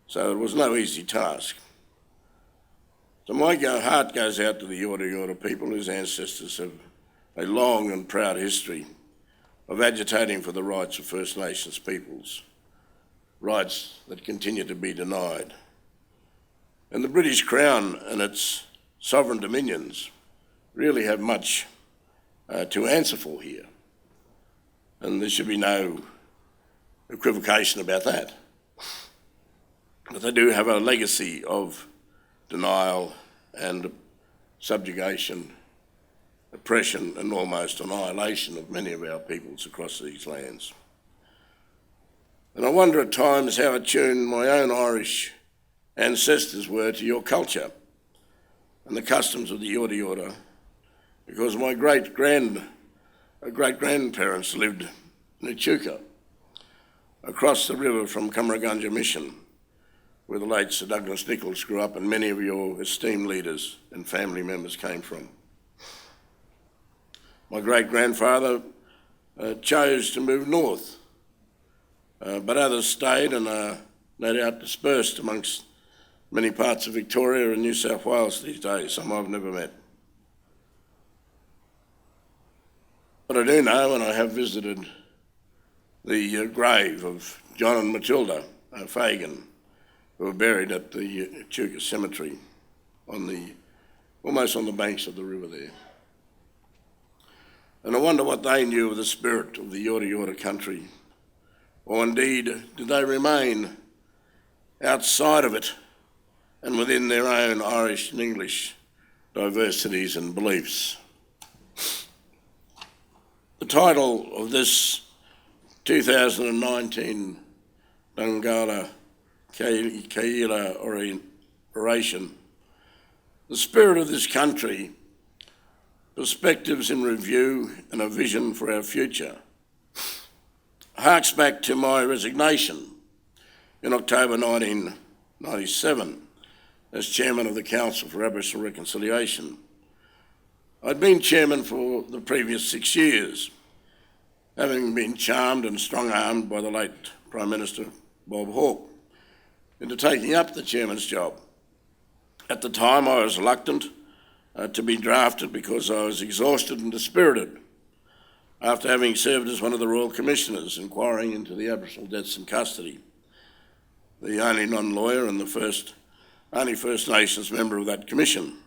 So it was no easy task. So my heart goes out to the Yorta Yorta people whose ancestors have a long and proud history of agitating for the rights of First Nations peoples, rights that continue to be denied. And the British Crown and its sovereign dominions really have much to answer for here. And there should be no equivocation about that. But they do have a legacy of denial and subjugation, oppression and almost annihilation of many of our peoples across these lands. And I wonder at times how attuned my own Irish ancestors were to your culture and the customs of the Yorta Yorta because my great-grandparents lived in Echuca, across the river from Cummeragunja Mission, where the late Sir Douglas Nicholls grew up and many of your esteemed leaders and family members came from. My great-grandfather chose to move north, but others stayed and are no doubt dispersed amongst many parts of Victoria and New South Wales these days, some I've never met. But I do know, and I have visited the grave of John and Matilda Fagan, who were buried at the Echuca Cemetery almost on the banks of the river there. And I wonder what they knew of the spirit of the Yorta Yorta country, or indeed, did they remain outside of it and within their own Irish and English diversities and beliefs. The title of this 2019 Dungala Kaiela Oration, The Spirit of This Country, Perspectives in Review and a Vision for Our Future, harks back to my resignation in October 1997 as Chairman of the Council for Aboriginal Reconciliation. I'd been Chairman for the previous 6 years, having been charmed and strong-armed by the late Prime Minister Bob Hawke into taking up the Chairman's job. At the time I was reluctant to be drafted because I was exhausted and dispirited after having served as one of the Royal Commissioners inquiring into the Aboriginal deaths in custody, the only non-lawyer and the only First Nations member of that commission.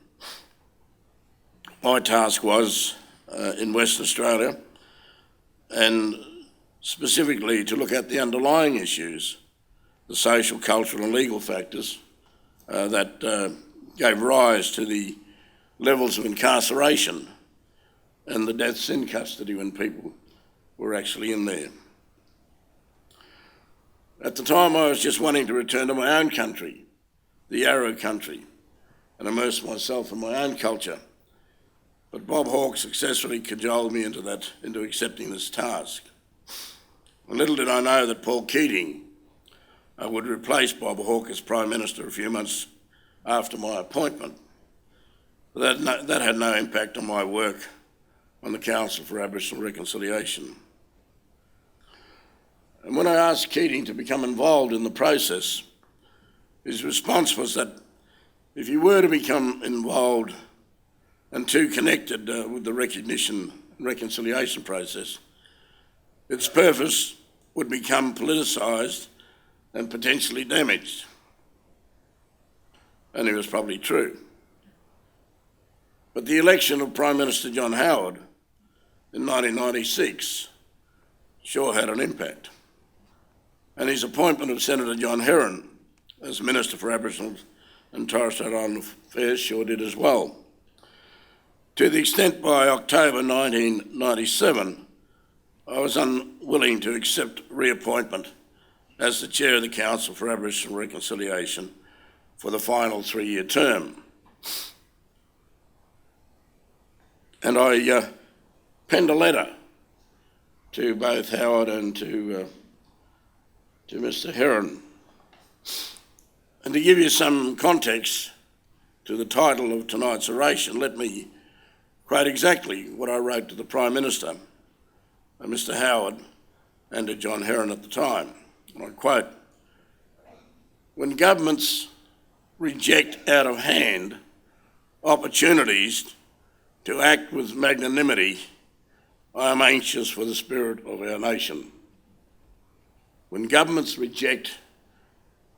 My task was in Western Australia, and specifically to look at the underlying issues, the social, cultural and legal factors that gave rise to the levels of incarceration and the deaths in custody when people were actually in there. At the time I was just wanting to return to my own country, the Yawuru country, and immerse myself in my own culture. But Bob Hawke successfully cajoled me into accepting this task. And little did I know that Paul Keating would replace Bob Hawke as Prime Minister a few months after my appointment. But that had no impact on my work on the Council for Aboriginal Reconciliation. And when I asked Keating to become involved in the process, his response was that if you were to become involved and too connected with the recognition and reconciliation process, its purpose would become politicised and potentially damaged. And it was probably true. But the election of Prime Minister John Howard in 1996 sure had an impact. And his appointment of Senator John Heron as Minister for Aboriginal and Torres Strait Islander Affairs sure did as well. To the extent by October 1997, I was unwilling to accept reappointment as the Chair of the Council for Aboriginal Reconciliation for the final 3-year term. And I penned a letter to both Howard and to Mr. Heron. And to give you some context to the title of tonight's oration, let me quote exactly what I wrote to the Prime Minister, Mr. Howard, and to John Heron at the time. And I quote, "When governments reject out of hand opportunities to act with magnanimity, I am anxious for the spirit of our nation." When governments reject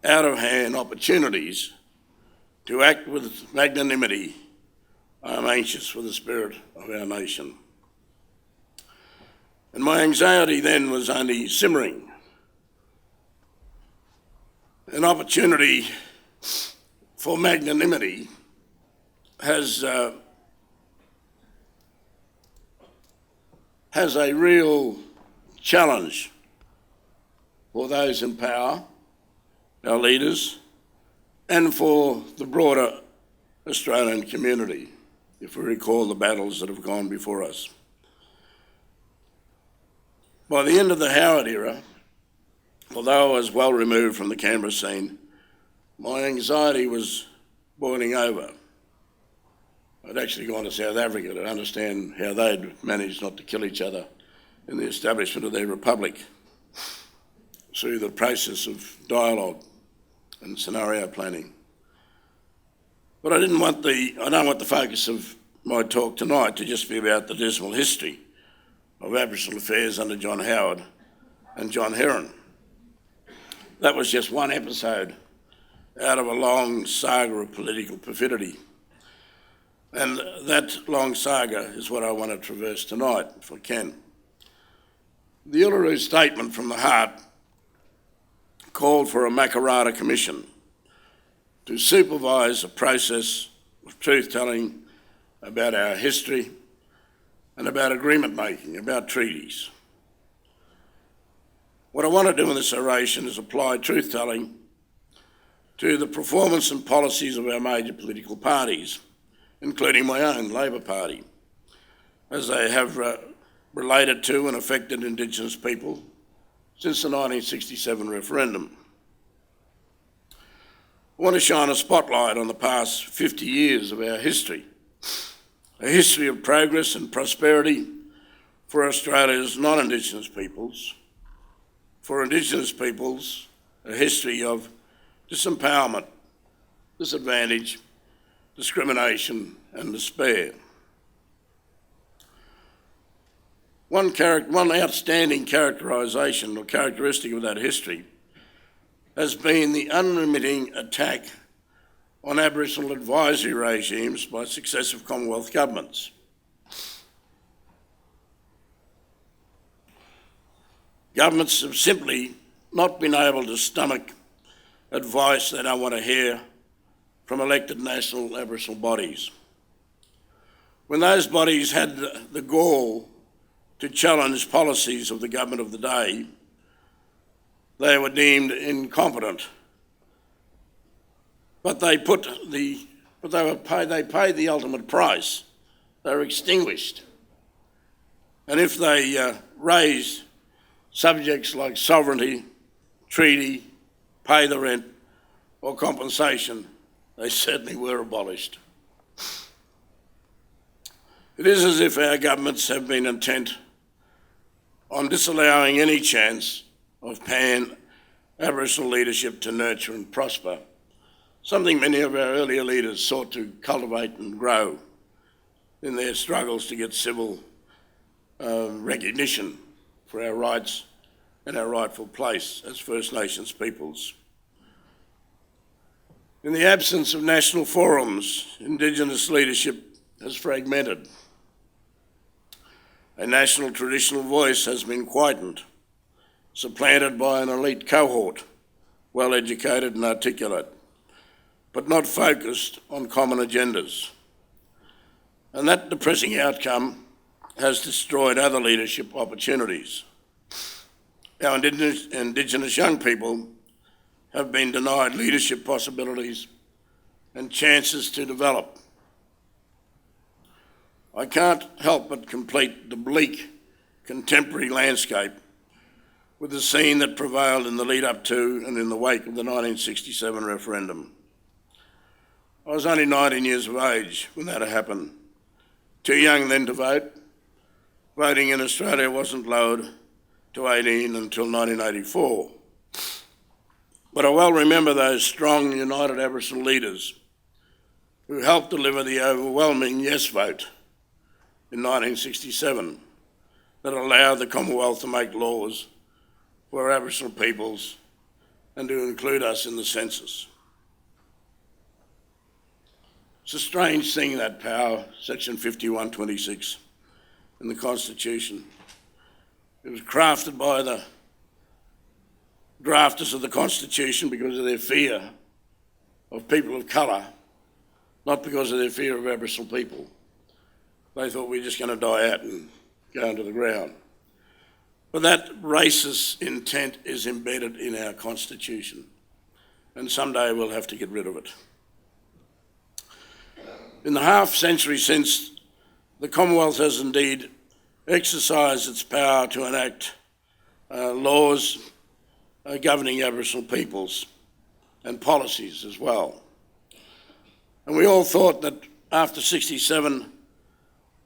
out of hand opportunities to act with magnanimity, I am anxious for the spirit of our nation. And my anxiety then was only simmering. An opportunity for magnanimity has a real challenge for those in power, our leaders, and for the broader Australian community. if we recall the battles that have gone before us. By the end of the Howard era, although I was well removed from the Canberra scene, my anxiety was boiling over. I'd actually gone to South Africa to understand how they'd managed not to kill each other in the establishment of their republic through the process of dialogue and scenario planning. But I don't want the focus of my talk tonight to just be about the dismal history of Aboriginal affairs under John Howard and John Heron. That was just one episode out of a long saga of political perfidy. And that long saga is what I want to traverse tonight, if I can. The Yawuru statement from the heart called for a Makarrata Commission to supervise a process of truth-telling about our history and about agreement-making, about treaties. What I want to do in this oration is apply truth-telling to the performance and policies of our major political parties, including my own Labor Party, as they have related to and affected Indigenous people since the 1967 referendum. I want to shine a spotlight on the past 50 years of our history, a history of progress and prosperity for Australia's non-Indigenous peoples, for Indigenous peoples, a history of disempowerment, disadvantage, discrimination and despair. One outstanding characterisation or characteristic of that history has been the unremitting attack on Aboriginal advisory regimes by successive Commonwealth governments. Governments have simply not been able to stomach advice they don't want to hear from elected national Aboriginal bodies. When those bodies had the gall to challenge policies of the government of the day, they were deemed incompetent. But they paid the ultimate price. They were extinguished. And if they raised subjects like sovereignty, treaty, pay the rent, or compensation, they certainly were abolished. It is as if our governments have been intent on disallowing any chance of pan-Aboriginal leadership to nurture and prosper, something many of our earlier leaders sought to cultivate and grow in their struggles to get civil recognition for our rights and our rightful place as First Nations peoples. In the absence of national forums, Indigenous leadership has fragmented. A national traditional voice has been quietened, supplanted by an elite cohort, well educated and articulate, but not focused on common agendas. And that depressing outcome has destroyed other leadership opportunities. Our Indigenous young people have been denied leadership possibilities and chances to develop. I can't help but complete the bleak contemporary landscape with the scene that prevailed in the lead up to and in the wake of the 1967 referendum. I was only 19 years of age when that happened, too young then to vote. Voting in Australia wasn't lowered to 18 until 1984. But I well remember those strong, united Aboriginal leaders who helped deliver the overwhelming yes vote in 1967 that allowed the Commonwealth to make laws for Aboriginal peoples and to include us in the census. It's a strange thing, that power, Section 51(26) in the Constitution. It was crafted by the drafters of the Constitution because of their fear of people of colour, not because of their fear of Aboriginal people. They thought we were just going to die out and go into the ground. But that racist intent is embedded in our Constitution, and someday we'll have to get rid of it. In the half century since, the Commonwealth has indeed exercised its power to enact laws governing Aboriginal peoples and policies as well. And we all thought that after 67,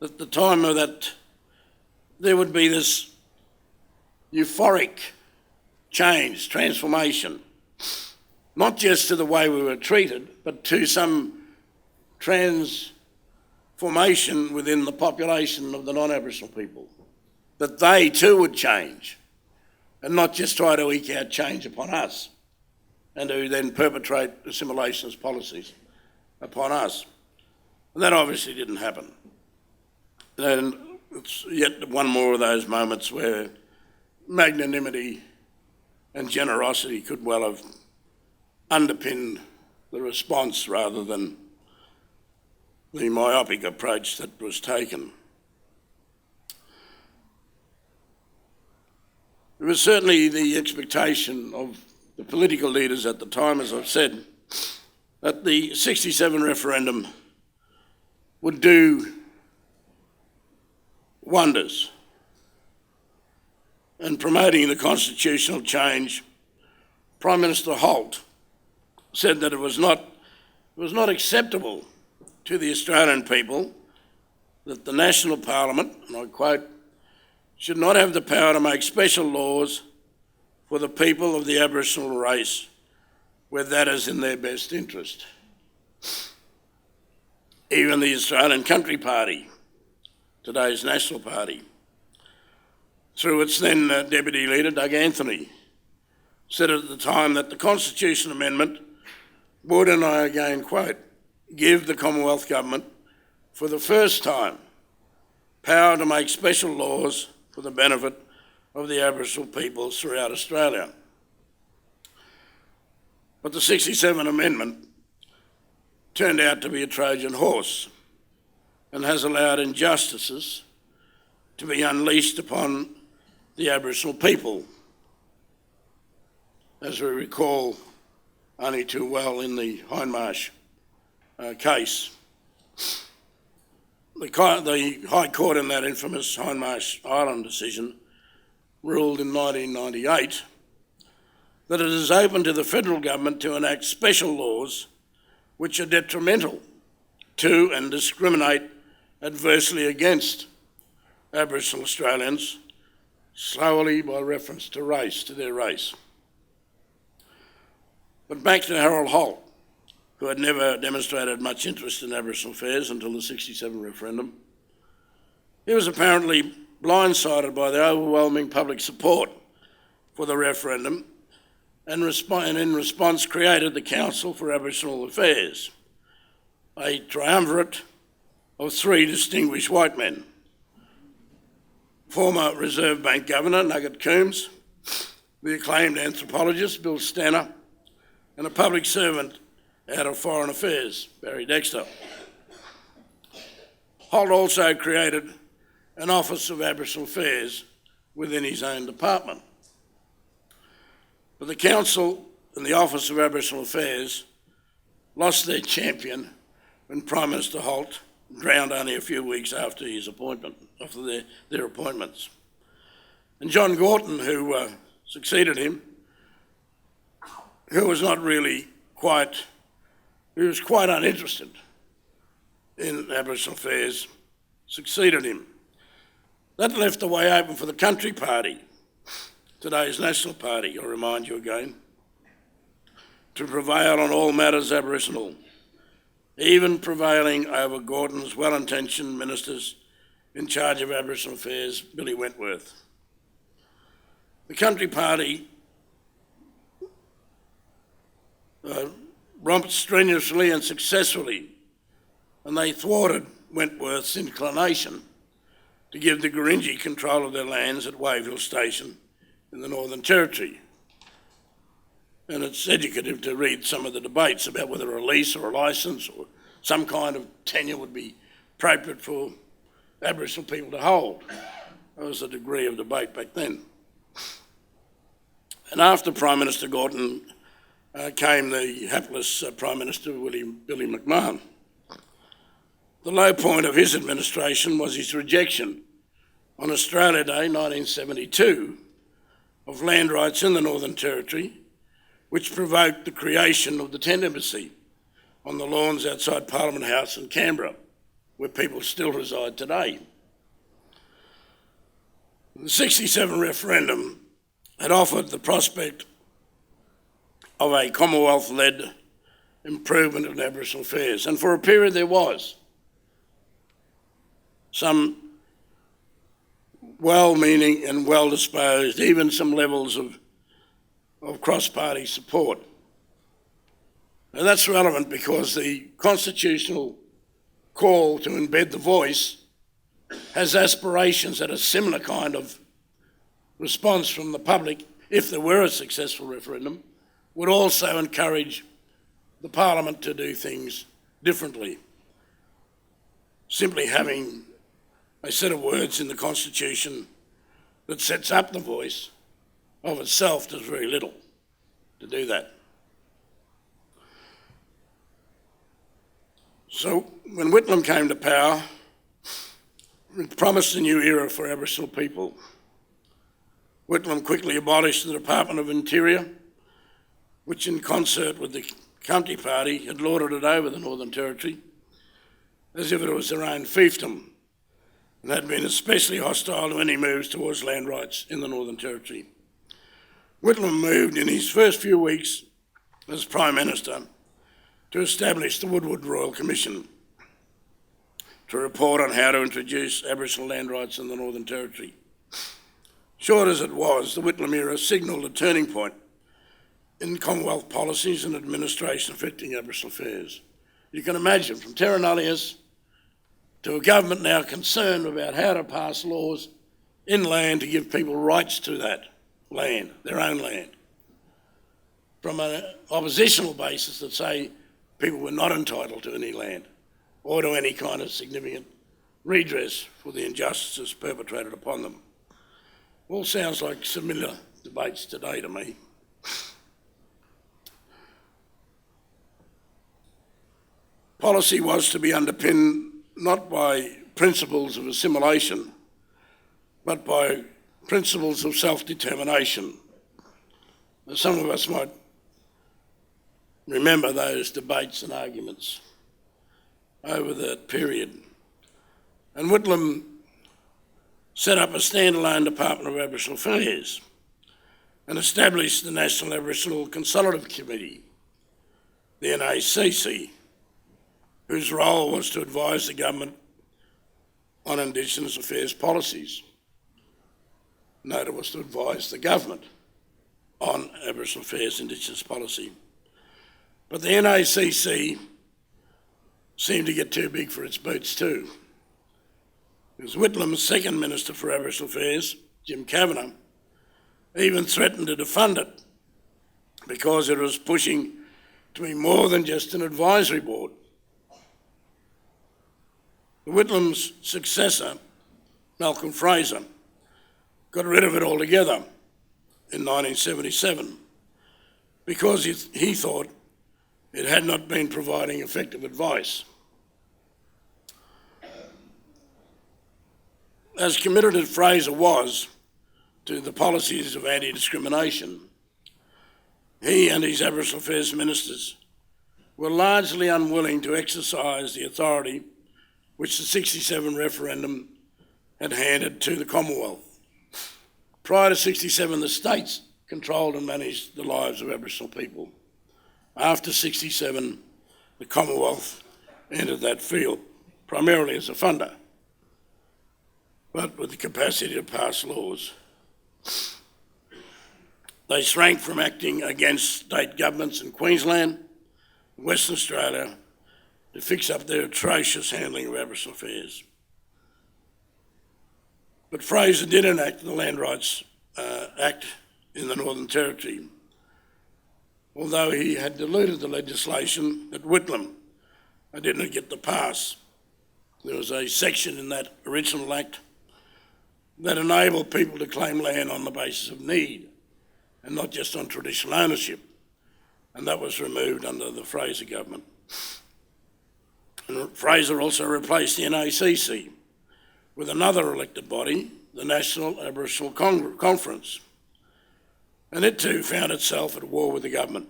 at the time of that, there would be this euphoric change, transformation, not just to the way we were treated, but to some transformation within the population of the non-Aboriginal people, that they too would change and not just try to eke out change upon us and to then perpetrate assimilationist policies upon us. And that obviously didn't happen. And it's yet one more of those moments where magnanimity and generosity could well have underpinned the response rather than the myopic approach that was taken. It was certainly the expectation of the political leaders at the time, as I've said, that the 67 referendum would do wonders in promoting the constitutional change. Prime Minister Holt said that it was not acceptable to the Australian people that the National Parliament, and I quote, should not have the power to make special laws for the people of the Aboriginal race where that is in their best interest. Even the Australian Country Party, today's National Party, through its then Deputy Leader, Doug Anthony, said at the time that the Constitution Amendment would, and I again quote, give the Commonwealth Government, for the first time, power to make special laws for the benefit of the Aboriginal peoples throughout Australia. But the 67 Amendment turned out to be a Trojan horse and has allowed injustices to be unleashed upon the Aboriginal people, as we recall only too well in the Hindmarsh case. The High Court in that infamous Hindmarsh Island decision ruled in 1998 that it is open to the federal government to enact special laws which are detrimental to and discriminate adversely against Aboriginal Australians, solely by reference to race, to their race. But back to Harold Holt, who had never demonstrated much interest in Aboriginal affairs until the 67 referendum. He was apparently blindsided by the overwhelming public support for the referendum and in response created the Council for Aboriginal Affairs, a triumvirate of three distinguished white men: former Reserve Bank Governor Nugget Coombs, the acclaimed anthropologist Bill Stanner, and a public servant out of Foreign Affairs, Barry Dexter. Holt also created an Office of Aboriginal Affairs within his own department. But the Council and the Office of Aboriginal Affairs lost their champion when Prime Minister Holt drowned only a few weeks after his appointment, after their appointments. And John Gorton, who succeeded him, who was quite uninterested in Aboriginal affairs, succeeded him. That left the way open for the Country Party, today's National Party, I'll remind you again, to prevail on all matters Aboriginal, even prevailing over Gorton's well-intentioned ministers in charge of Aboriginal affairs, Billy Wentworth. The Country Party romped strenuously and successfully, and they thwarted Wentworth's inclination to give the Gurindji control of their lands at Wavell Station in the Northern Territory. And it's educative to read some of the debates about whether a lease or a licence or some kind of tenure would be appropriate for Aboriginal people to hold. There was a degree of debate back then. And after Prime Minister Gorton came the hapless Prime Minister Billy McMahon. The low point of his administration was his rejection on Australia Day 1972 of land rights in the Northern Territory, which provoked the creation of the Tent Embassy on the lawns outside Parliament House in Canberra, where people still reside today. The 67 referendum had offered the prospect of a Commonwealth-led improvement in Aboriginal affairs, and for a period there was some well-meaning and well-disposed, even some levels of cross-party support. And that's relevant because the constitutional call to embed the voice has aspirations at a similar kind of response from the public, if there were a successful referendum, would also encourage the Parliament to do things differently. Simply having a set of words in the Constitution that sets up the voice of itself does very little to do that. So when Whitlam came to power, it promised a new era for Aboriginal people. Whitlam quickly abolished the Department of Interior, which in concert with the Country Party had lorded it over the Northern Territory as if it was their own fiefdom, and had been especially hostile to any moves towards land rights in the Northern Territory. Whitlam moved in his first few weeks as Prime Minister to establish the Woodward Royal Commission to report on how to introduce Aboriginal land rights in the Northern Territory. Short as it was, the Whitlam era signalled a turning point in Commonwealth policies and administration affecting Aboriginal affairs. You can imagine, from terra nullius to a government now concerned about how to pass laws in land to give people rights to that land, their own land, from an oppositional basis that say people were not entitled to any land or to any kind of significant redress for the injustices perpetrated upon them. All sounds like similar debates today to me. Policy was to be underpinned not by principles of assimilation, but by principles of self-determination. Some of us might remember those debates and arguments over that period. And Whitlam set up a standalone Department of Aboriginal Affairs and established the National Aboriginal Consultative Committee, the NACC, whose role was to advise the government on Indigenous affairs policies. No, it was to advise the government on Aboriginal affairs, Indigenous policy. But the NACC seemed to get too big for its boots too. Because Whitlam's second Minister for Aboriginal Affairs, Jim Kavanagh, even threatened to defund it because it was pushing to be more than just an advisory board. Whitlam's successor, Malcolm Fraser, got rid of it altogether in 1977 because he thought it had not been providing effective advice. As committed as Fraser was to the policies of anti-discrimination, he and his Aboriginal Affairs ministers were largely unwilling to exercise the authority which the 67 referendum had handed to the Commonwealth. Prior to 67, the states controlled and managed the lives of Aboriginal people. After 67, the Commonwealth entered that field, primarily as a funder, but with the capacity to pass laws. They shrank from acting against state governments in Queensland, Western Australia, to fix up their atrocious handling of Aboriginal affairs. But Fraser did enact the Land Rights Act in the Northern Territory, although he had diluted the legislation that Whitlam didn't get to pass. There was a section in that original act that enabled people to claim land on the basis of need and not just on traditional ownership, and that was removed under the Fraser government. And Fraser also replaced the NACC with another elected body, the National Aboriginal Conference. And it too found itself at war with the government.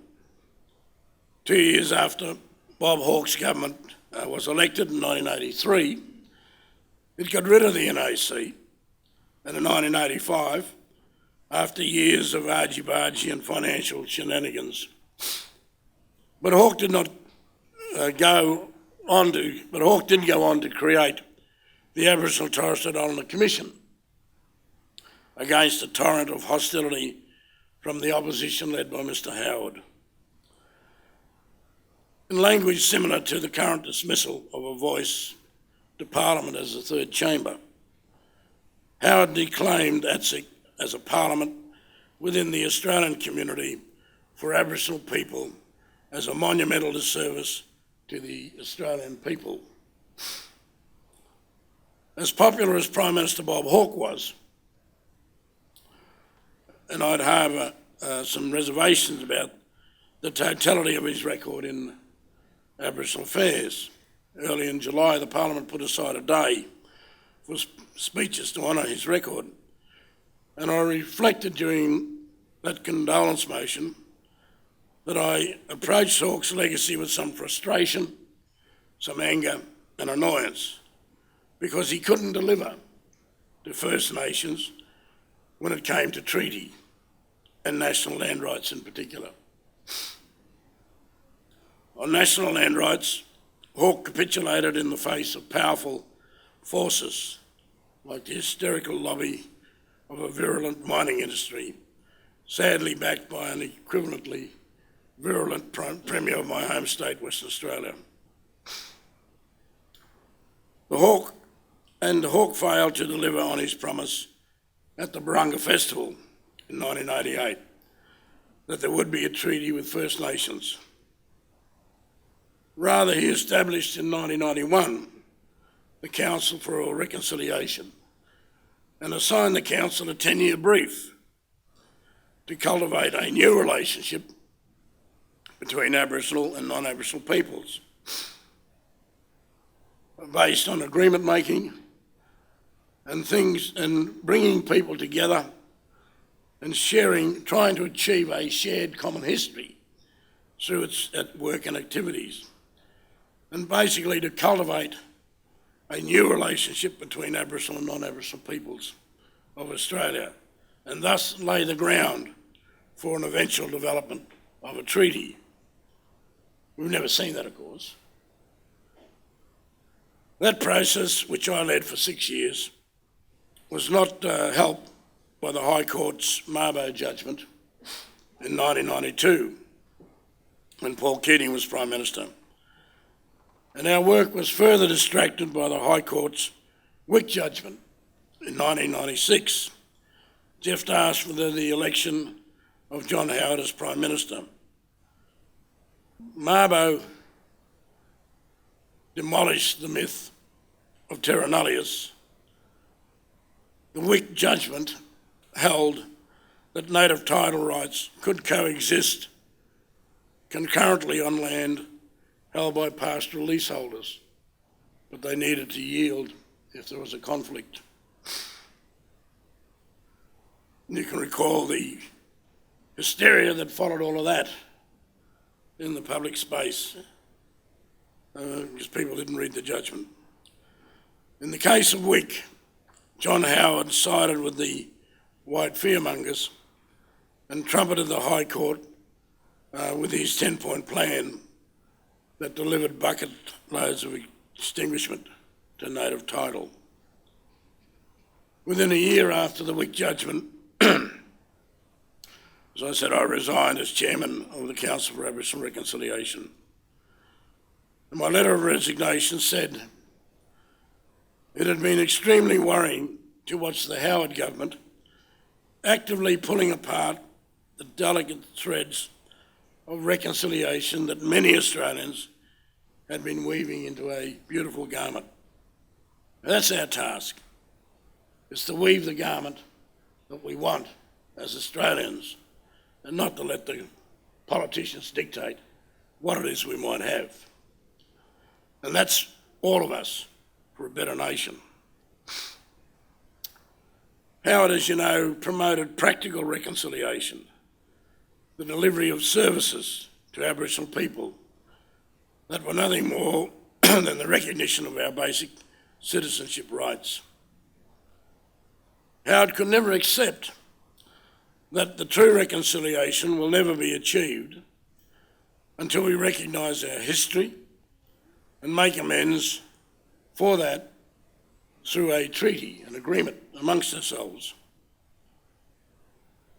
2 years after Bob Hawke's government was elected in 1983, it got rid of the NAC, and in 1985, after years of argy-bargy and financial shenanigans. But Hawke did go on to create the Aboriginal and Torres Strait Islander Commission against a torrent of hostility from the opposition led by Mr Howard. In language similar to the current dismissal of a voice to Parliament as a third chamber, Howard declaimed ATSIC as a parliament within the Australian community for Aboriginal people as a monumental disservice to the Australian people. As popular as Prime Minister Bob Hawke was, and I'd harbour some reservations about the totality of his record in Aboriginal affairs. Early in July, the Parliament put aside a day for speeches to honour his record, and I reflected during that condolence motion that I approached Hawke's legacy with some frustration, some anger and annoyance, because he couldn't deliver to First Nations when it came to treaty and national land rights in particular. On national land rights, Hawke capitulated in the face of powerful forces like the hysterical lobby of a virulent mining industry, sadly backed by an equivalently virulent Premier of my home state, Western Australia. Hawke failed to deliver on his promise at the Barunga Festival in 1988 that there would be a treaty with First Nations. Rather, he established in 1991 the Council for Reconciliation and assigned the Council a 10-year brief to cultivate a new relationship between Aboriginal and non-Aboriginal peoples based on agreement making and bringing people together and trying to achieve a shared common history through its work and activities, and basically to cultivate a new relationship between Aboriginal and non-Aboriginal peoples of Australia, and thus lay the ground for an eventual development of a treaty. We've never seen that, of course. That process, which I led for 6 years, was not helped by the High Court's Mabo judgment in 1992, when Paul Keating was Prime Minister. And our work was further distracted by the High Court's Wick judgment in 1996, just after the election of John Howard as Prime Minister. Mabo demolished the myth of terra nullius. The Wick judgment held that native title rights could coexist concurrently on land held by pastoral leaseholders, but they needed to yield if there was a conflict. You can recall the hysteria that followed all of that in the public space, because people didn't read the judgment. In the case of Wick, John Howard sided with the white fearmongers and trumpeted the High Court with his 10-point plan that delivered bucket loads of extinguishment to native title. Within a year after the Wick judgment, as I said, I resigned as chairman of the Council for Aboriginal Reconciliation. And my letter of resignation said, it had been extremely worrying to watch the Howard government actively pulling apart the delicate threads of reconciliation that many Australians had been weaving into a beautiful garment. That's our task, is to weave the garment that we want as Australians, and not to let the politicians dictate what it is we might have. And that's all of us for a better nation. Howard, as you know, promoted practical reconciliation, the delivery of services to Aboriginal people that were nothing more than the recognition of our basic citizenship rights. Howard could never accept that the true reconciliation will never be achieved until we recognise our history and make amends for that through a treaty, an agreement amongst ourselves.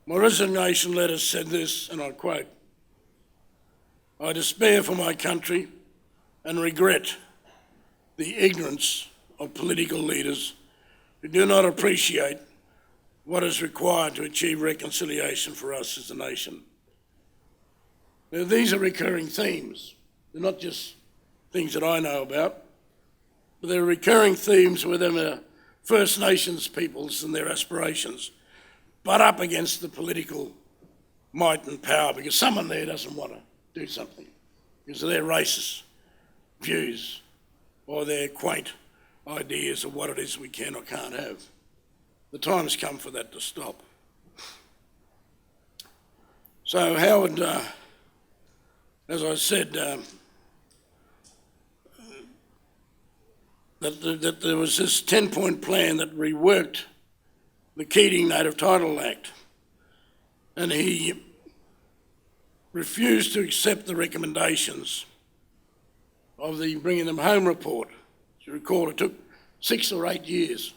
My resignation letter said this, and I quote, "I despair for my country and regret the ignorance of political leaders who do not appreciate what is required to achieve reconciliation for us as a nation." Now, these are recurring themes. They're not just things that I know about, but they're recurring themes within the First Nations peoples and their aspirations, but up against the political might and power, because someone there doesn't want to do something because of their racist views or their quaint ideas of what it is we can or can't have. The time's come for that to stop. So Howard, as I said, that there was this 10-point plan that reworked the Keating Native Title Act, and he refused to accept the recommendations of the Bringing Them Home report. As you recall, it took 6 or 8 years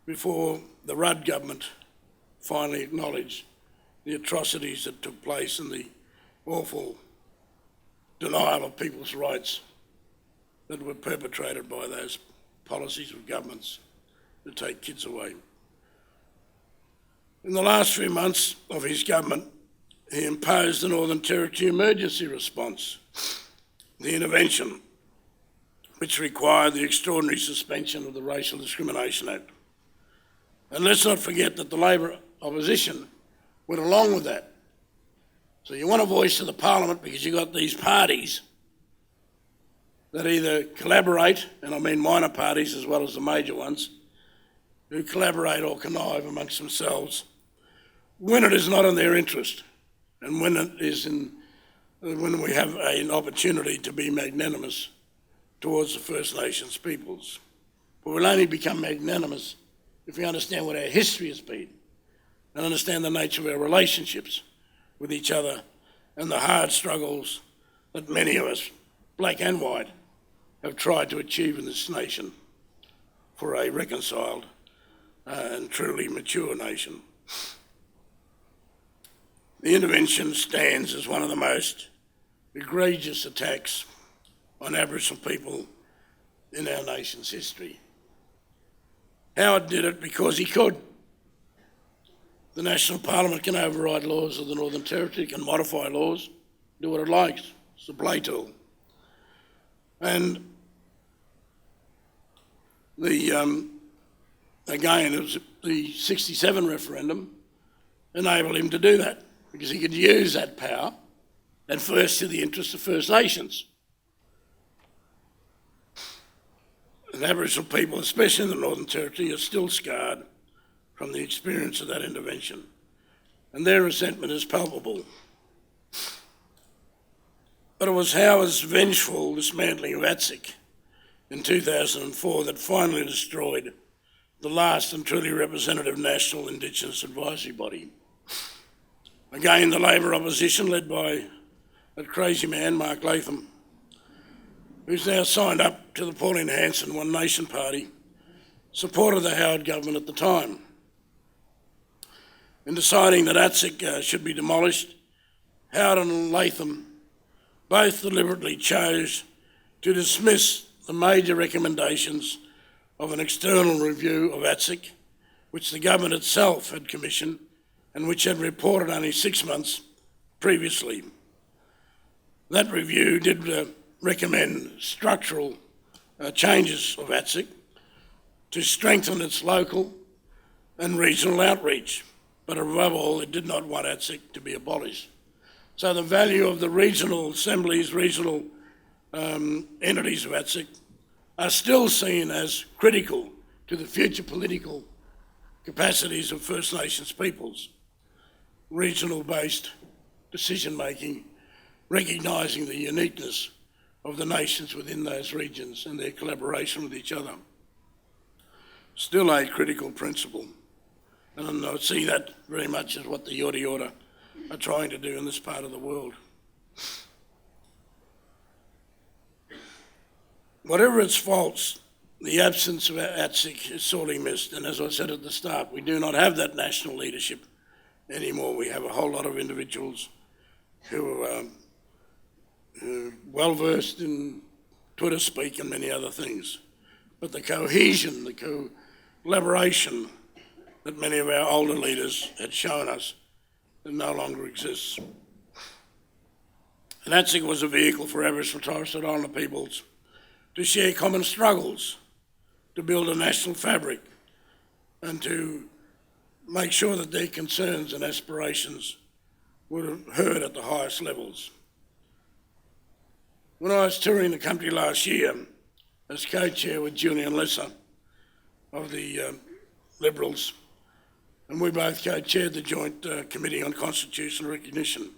before the Rudd government finally acknowledged the atrocities that took place and the awful denial of people's rights that were perpetrated by those policies of governments to take kids away. In the last few months of his government, he imposed the Northern Territory emergency response, the intervention, which required the extraordinary suspension of the Racial Discrimination Act. And let's not forget that the Labor opposition went along with that. So you want a voice to the Parliament because you've got these parties that either collaborate, and I mean minor parties as well as the major ones, who collaborate or connive amongst themselves when it is not in their interest and when it is when we have an opportunity to be magnanimous towards the First Nations peoples. But we'll only become magnanimous if we understand what our history has been and understand the nature of our relationships with each other and the hard struggles that many of us, black and white, have tried to achieve in this nation for a reconciled and truly mature nation. The intervention stands as one of the most egregious attacks on Aboriginal people in our nation's history. Howard did it because he could. The National Parliament can override laws of the Northern Territory, can modify laws, do what it likes. It's a play tool. And again, it was the 67 referendum enabled him to do that because he could use that power and first to the interests of First Nations. And Aboriginal people, especially in the Northern Territory, are still scarred from the experience of that intervention, and their resentment is palpable. But it was Howard's vengeful dismantling of ATSIC in 2004 that finally destroyed the last and truly representative National Indigenous Advisory Body. Again, the Labor opposition, led by that crazy man, Mark Latham, who's now signed up to the Pauline Hanson One Nation Party, supported the Howard government at the time. In deciding that ATSIC should be demolished, Howard and Latham both deliberately chose to dismiss the major recommendations of an external review of ATSIC, which the government itself had commissioned and which had reported only 6 months previously. That review did recommend structural changes of ATSIC to strengthen its local and regional outreach, but above all, it did not want ATSIC to be abolished. So the value of the regional assemblies, regional entities of ATSIC are still seen as critical to the future political capacities of First Nations peoples, regional-based decision-making, recognising the uniqueness of the nations within those regions and their collaboration with each other. Still a critical principle, and I see that very much as what the Yorta Yorta are trying to do in this part of the world. Whatever its faults, the absence of ATSIC is sorely missed, and as I said at the start, we do not have that national leadership anymore. We have a whole lot of individuals who are well versed in Twitter speak and many other things. But the cohesion, the collaboration that many of our older leaders had shown us, it no longer exists. And ATSIC was a vehicle for Aboriginal and Torres Strait Islander peoples to share common struggles, to build a national fabric, and to make sure that their concerns and aspirations were heard at the highest levels. When I was touring the country last year as co-chair with Julian Lesser of the Liberals, and we both co-chaired the Joint Committee on Constitutional Recognition,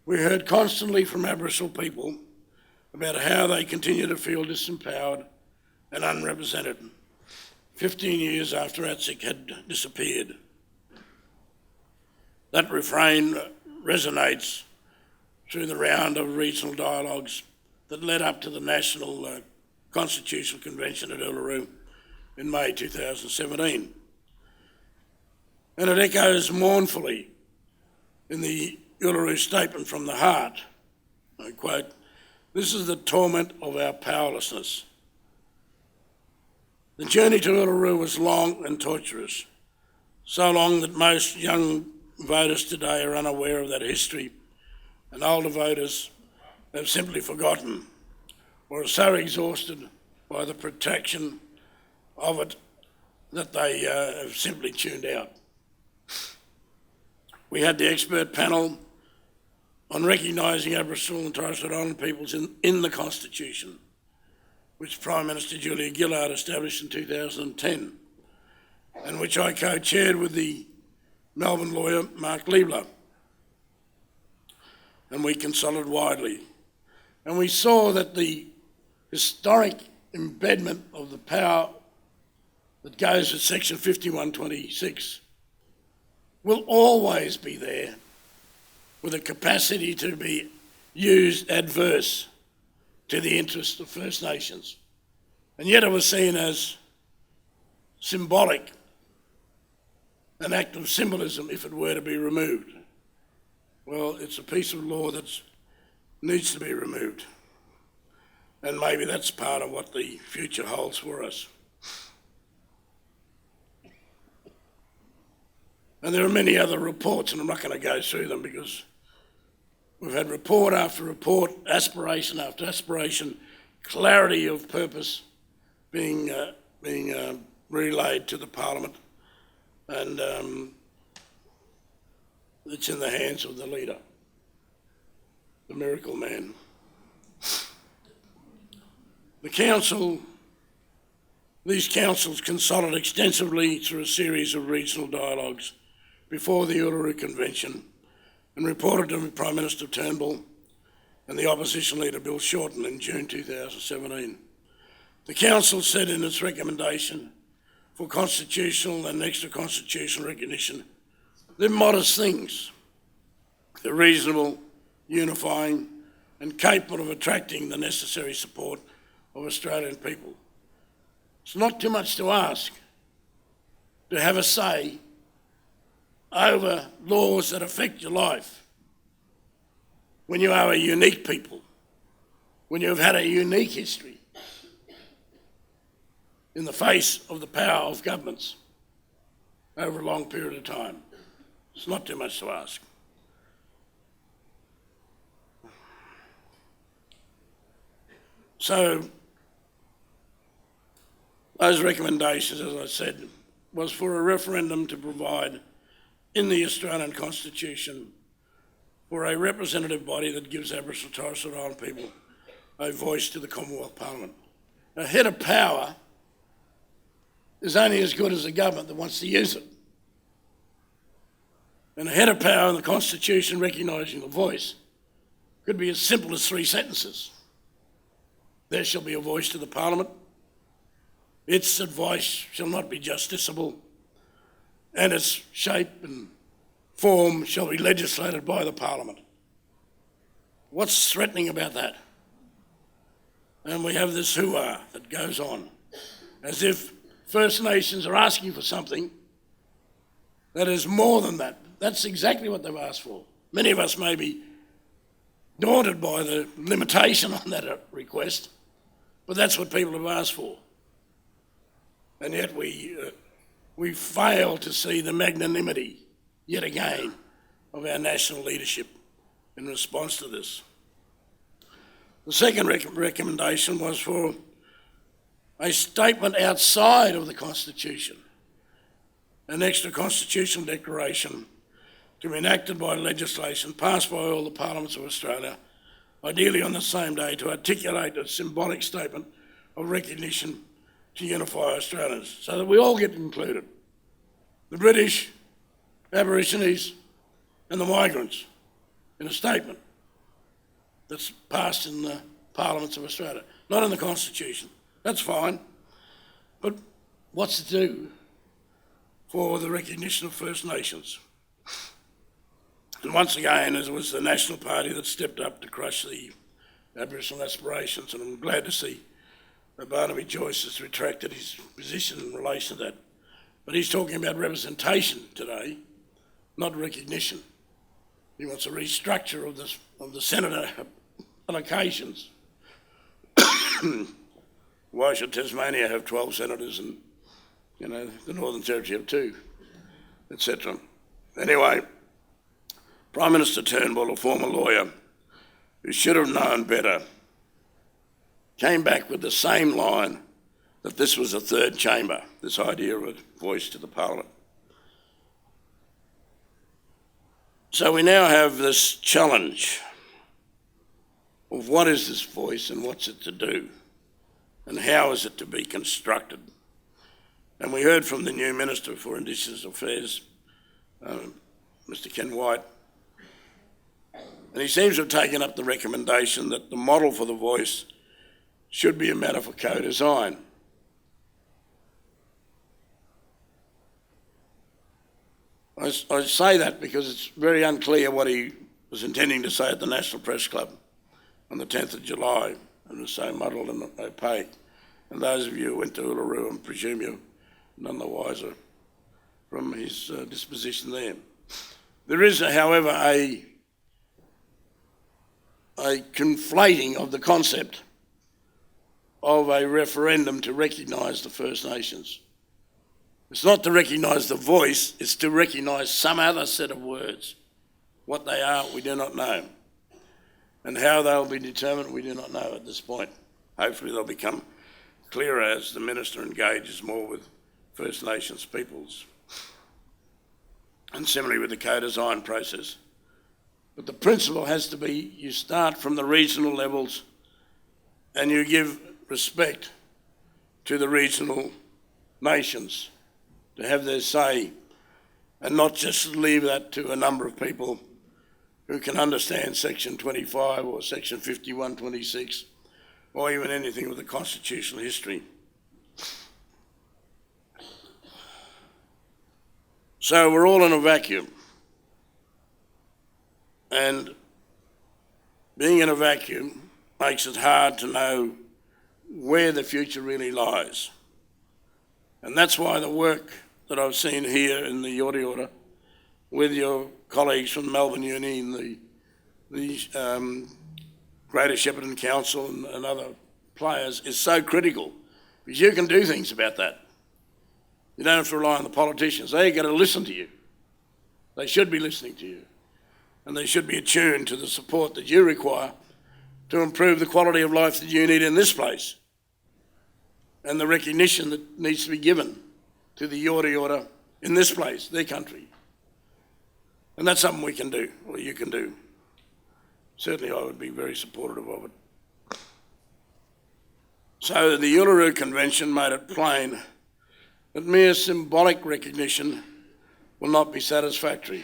we heard constantly from Aboriginal people about how they continue to feel disempowered and unrepresented 15 years after ATSIC had disappeared. That refrain resonates through the round of regional dialogues that led up to the National Constitutional Convention at Uluru in May 2017. And it echoes mournfully in the Uluru Statement from the Heart. I quote, "This is the torment of our powerlessness. The journey to Uluru was long and torturous, so long that most young voters today are unaware of that history, and older voters have simply forgotten or are so exhausted by the protraction of it that they have simply tuned out." We had the expert panel on recognising Aboriginal and Torres Strait Islander peoples in the Constitution, which Prime Minister Julia Gillard established in 2010, and which I co-chaired with the Melbourne lawyer Mark Liebler. And we consulted widely. And we saw that the historic embedment of the power that goes with Section 5126 will always be there, with a capacity to be used adverse to the interests of First Nations. And yet it was seen as symbolic, an act of symbolism if it were to be removed. Well, it's a piece of law that needs to be removed. And maybe that's part of what the future holds for us. And there are many other reports, and I'm not going to go through them because we've had report after report, aspiration after aspiration, clarity of purpose being relayed to the Parliament, and it's in the hands of the leader, the miracle man. The council, these councils consulted extensively through a series of regional dialogues before the Uluru Convention and reported to Prime Minister Turnbull and the opposition leader Bill Shorten in June 2017. The council said in its recommendation for constitutional and extra-constitutional recognition, they're modest things. They're reasonable, unifying and capable of attracting the necessary support of Australian people. It's not too much to ask to have a say over laws that affect your life when you are a unique people, when you have had a unique history in the face of the power of governments over a long period of time. It's not too much to ask. So those recommendations, as I said, was for a referendum to provide in the Australian Constitution for a representative body that gives Aboriginal and Torres Strait Islander people a voice to the Commonwealth Parliament. A head of power is only as good as a government that wants to use it. And a head of power in the Constitution recognising the voice could be as simple as 3 sentences. There shall be a voice to the Parliament. Its advice shall not be justiciable, and its shape and form shall be legislated by the Parliament. What's threatening about that? And we have this hoo-ha that goes on, as if First Nations are asking for something that is more than that. That's exactly what they've asked for. Many of us may be daunted by the limitation on that request, but that's what people have asked for. And yet we fail to see the magnanimity, yet again, of our national leadership in response to this. The second recommendation was for a statement outside of the Constitution, an extra constitutional declaration to be enacted by legislation passed by all the parliaments of Australia, ideally on the same day, to articulate a symbolic statement of recognition to unify Australians, so that we all get included. The British, Aborigines and the migrants in a statement that's passed in the parliaments of Australia, not in the Constitution. That's fine, but what's to do for the recognition of First Nations? And once again, it was the National Party that stepped up to crush the Aboriginal aspirations, and I'm glad to see that Barnaby Joyce has retracted his position in relation to that. But he's talking about representation today, not recognition. He wants a restructure of the senator allocations. Why should Tasmania have 12 senators and, the Northern Territory have 2, etc. Anyway, Prime Minister Turnbull, a former lawyer who should have known better, came back with the same line that this was a third chamber, this idea of a voice to the Parliament. So we now have this challenge of what is this voice and what's it to do and how is it to be constructed. And we heard from the new Minister for Indigenous Affairs, Mr Ken White, and he seems to have taken up the recommendation that the model for the voice should be a matter for co-design. I say that because it's very unclear what he was intending to say at the National Press Club on the 10th of July, and was so muddled and opaque. And those of you who went to Uluru, I presume you're none the wiser from his disposition there. There is, however, a conflating of the concept of a referendum to recognise the First Nations. It's not to recognise the voice, it's to recognise some other set of words. What they are, we do not know. And how they'll be determined, we do not know at this point. Hopefully they'll become clearer as the Minister engages more with First Nations peoples. And similarly with the co-design process. But the principle has to be you start from the regional levels and you give respect to the regional nations to have their say, and not just leave that to a number of people who can understand Section 25 or Section 5126 or even anything with a constitutional history. So we're all in a vacuum, and being in a vacuum makes it hard to know where the future really lies. And that's why the work that I've seen here in the Yorta Yorta with your colleagues from Melbourne Uni and the Greater Shepparton Council and other players is so critical, because you can do things about that. You don't have to rely on the politicians. They're going to listen to you. They should be listening to you. And they should be attuned to the support that you require to improve the quality of life that you need in this place, and the recognition that needs to be given to the Yorta Yorta in this place, their country. And that's something we can do, or you can do. Certainly I would be very supportive of it. So the Yawuru Convention made it plain that mere symbolic recognition will not be satisfactory.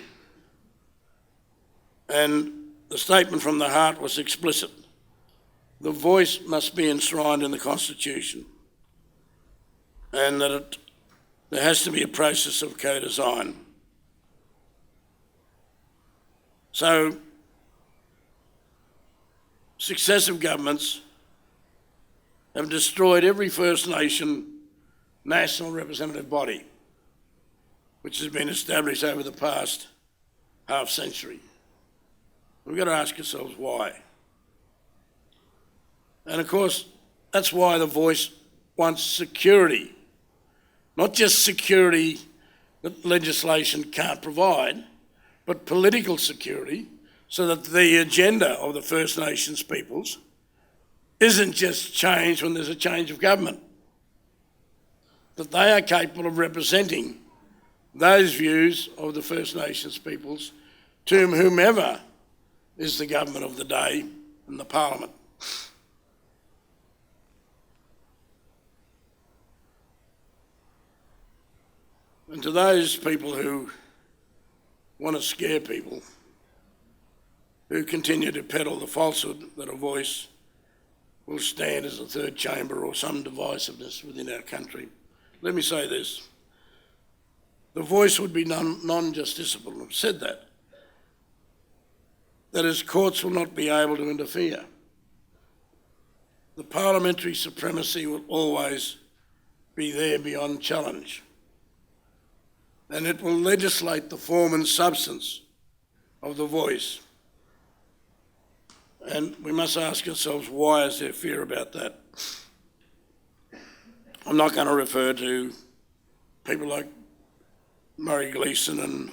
And the statement from the heart was explicit. The voice must be enshrined in the Constitution, and that there has to be a process of co-design. So successive governments have destroyed every First Nation national representative body which has been established over the past half century. We've got to ask ourselves why. And of course, that's why the voice wants security, not just security that legislation can't provide, but political security, so that the agenda of the First Nations peoples isn't just changed when there's a change of government, that they are capable of representing those views of the First Nations peoples to whomever is the government of the day and the parliament. And to those people who want to scare people, who continue to peddle the falsehood that a voice will stand as a third chamber or some divisiveness within our country, let me say this. The voice would be non-justiciable. I've said that. That is, courts will not be able to interfere. The parliamentary supremacy will always be there beyond challenge. And it will legislate the form and substance of the voice. And we must ask ourselves, why is there fear about that? I'm not going to refer to people like Murray Gleeson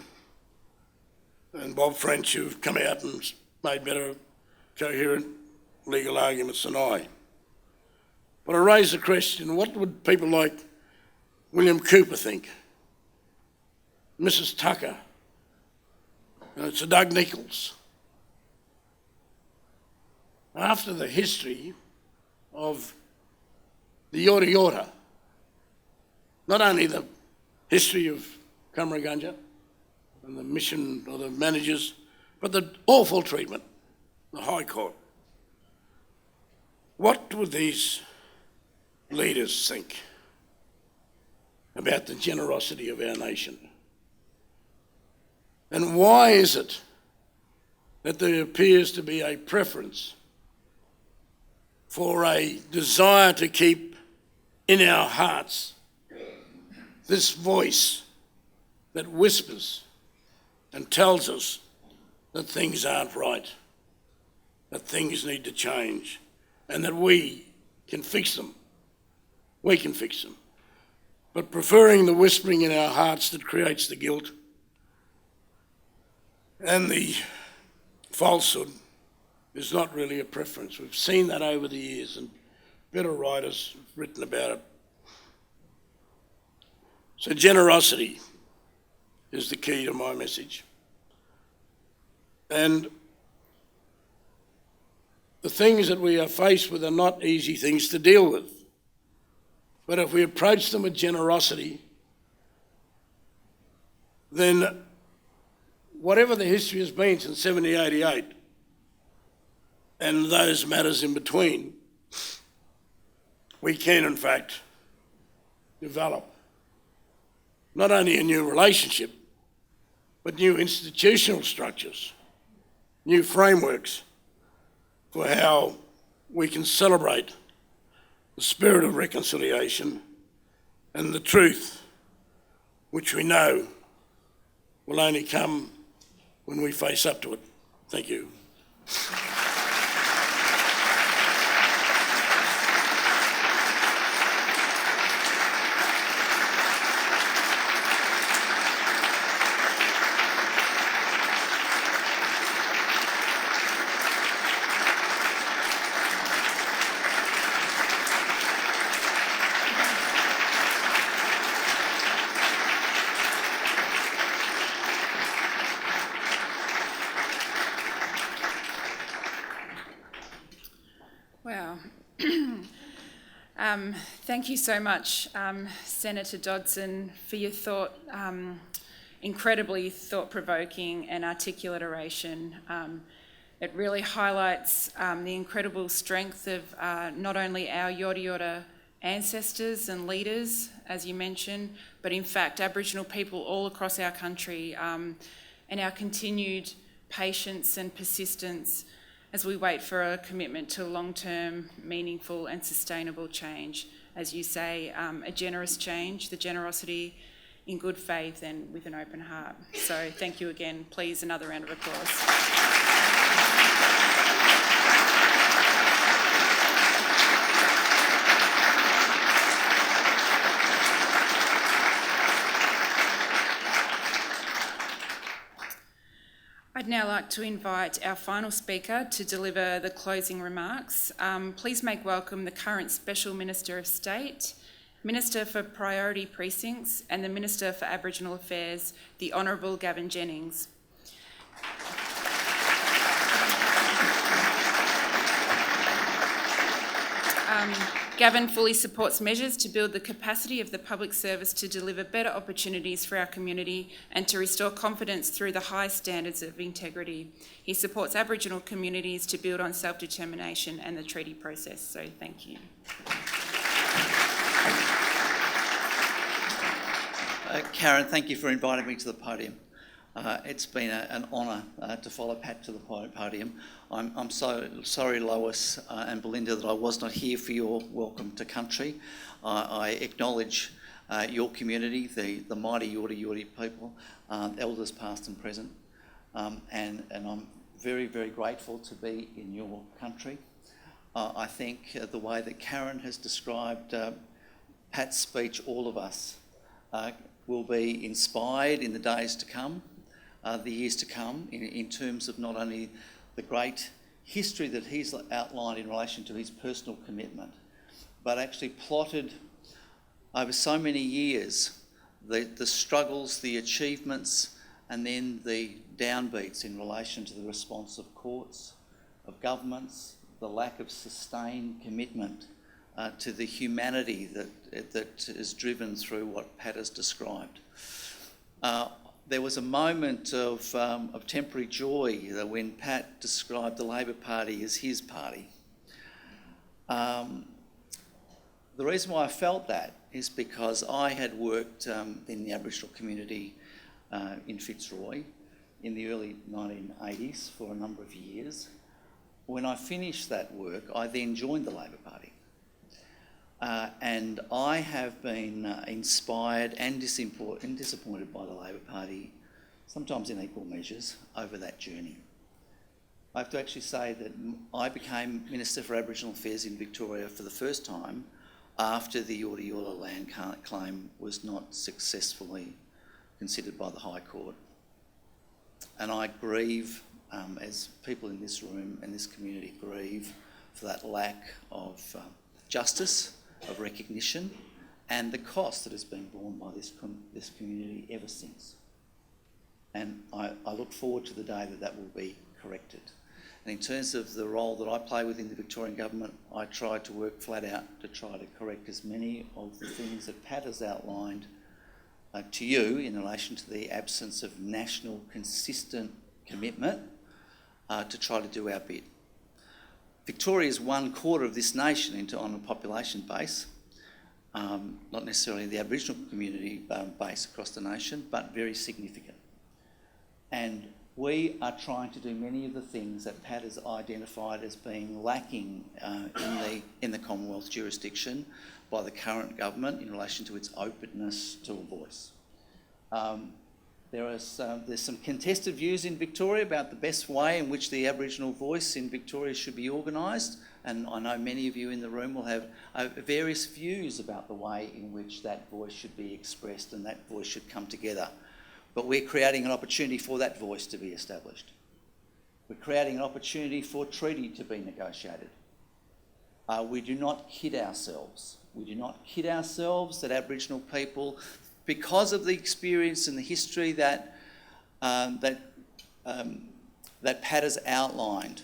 and Bob French, who've come out and made better coherent legal arguments than I. But I raise the question, what would people like William Cooper think? Mrs. Tucker, Sir Doug Nicholls. After the history of the Yorta Yorta, not only the history of Cummeragunja and the mission or the managers, but the awful treatment, the High Court. What would these leaders think about the generosity of our nation? And why is it that there appears to be a preference for a desire to keep in our hearts this voice that whispers and tells us that things aren't right, that things need to change, and that we can fix them. We can fix them. But preferring the whispering in our hearts that creates the guilt and the falsehood is not really a preference. We've seen that over the years, and better writers have written about it. So generosity is the key to my message. And the things that we are faced with are not easy things to deal with. But if we approach them with generosity, then whatever the history has been since 1788 and those matters in between, we can in fact develop not only a new relationship, but new institutional structures, new frameworks for how we can celebrate the spirit of reconciliation and the truth, which we know will only come when we face up to it. Thank you. Thank you so much, Senator Dodson, for your incredibly thought-provoking and articulate oration. It really highlights the incredible strength of not only our Yorta Yorta ancestors and leaders, as you mentioned, but in fact Aboriginal people all across our country, and our continued patience and persistence as we wait for a commitment to long-term, meaningful and sustainable change. As you say, a generous change, the generosity in good faith and with an open heart. So thank you again. Please, another round of applause. I'd now like to invite our final speaker to deliver the closing remarks. Please make welcome the current Special Minister of State, Minister for Priority Precincts and the Minister for Aboriginal Affairs, the Honourable Gavin Jennings. Gavin fully supports measures to build the capacity of the public service to deliver better opportunities for our community and to restore confidence through the high standards of integrity. He supports Aboriginal communities to build on self-determination and the treaty process. So thank you. Karen, thank you for inviting me to the podium. It's been an honour to follow Pat to the podium. I'm so sorry, Lois and Belinda, that I was not here for your welcome to country. I acknowledge your community, the mighty Yorta Yorta people, elders past and present, and I'm very, very grateful to be in your country. I think the way that Karen has described Pat's speech, all of us will be inspired in the days to come, the years to come, in terms of not only the great history that he's outlined in relation to his personal commitment, but actually plotted over so many years the struggles, the achievements, and then the downbeats in relation to the response of courts, of governments, the lack of sustained commitment to the humanity that is driven through what Pat has described. There was a moment of temporary joy when Pat described the Labor Party as his party. The reason why I felt that is because I had worked in the Aboriginal community in Fitzroy in the early 1980s for a number of years. When I finished that work, I then joined the Labor Party. And I have been inspired and disappointed by the Labor Party, sometimes in equal measures, over that journey. I have to actually say that I became Minister for Aboriginal Affairs in Victoria for the first time after the Yorta Yorta land claim was not successfully considered by the High Court. And I grieve, as people in this room and this community grieve, for that lack of justice, of recognition, and the cost that has been borne by this community ever since. And I look forward to the day that will be corrected. And in terms of the role that I play within the Victorian Government, I try to work flat out to try to correct as many of the things that Pat has outlined to you in relation to the absence of national consistent commitment to try to do our bit. Victoria is 1/4 of this nation on a population base, not necessarily the Aboriginal community base across the nation, but very significant. And we are trying to do many of the things that Pat has identified as being lacking in the Commonwealth jurisdiction by the current government in relation to its openness to a voice. There's some contested views in Victoria about the best way in which the Aboriginal voice in Victoria should be organised, and I know many of you in the room will have various views about the way in which that voice should be expressed and that voice should come together. But we're creating an opportunity for that voice to be established. We're creating an opportunity for treaty to be negotiated. We do not kid ourselves. We do not kid ourselves that Aboriginal people, because of the experience and the history that Pat has outlined,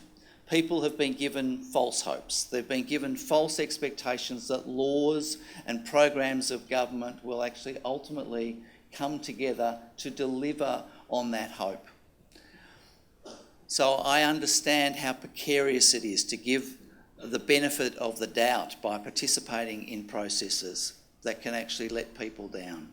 People have been given false hopes. They've been given false expectations that laws and programs of government will actually ultimately come together to deliver on that hope. So I understand how precarious it is to give the benefit of the doubt by participating in processes that can actually let people down.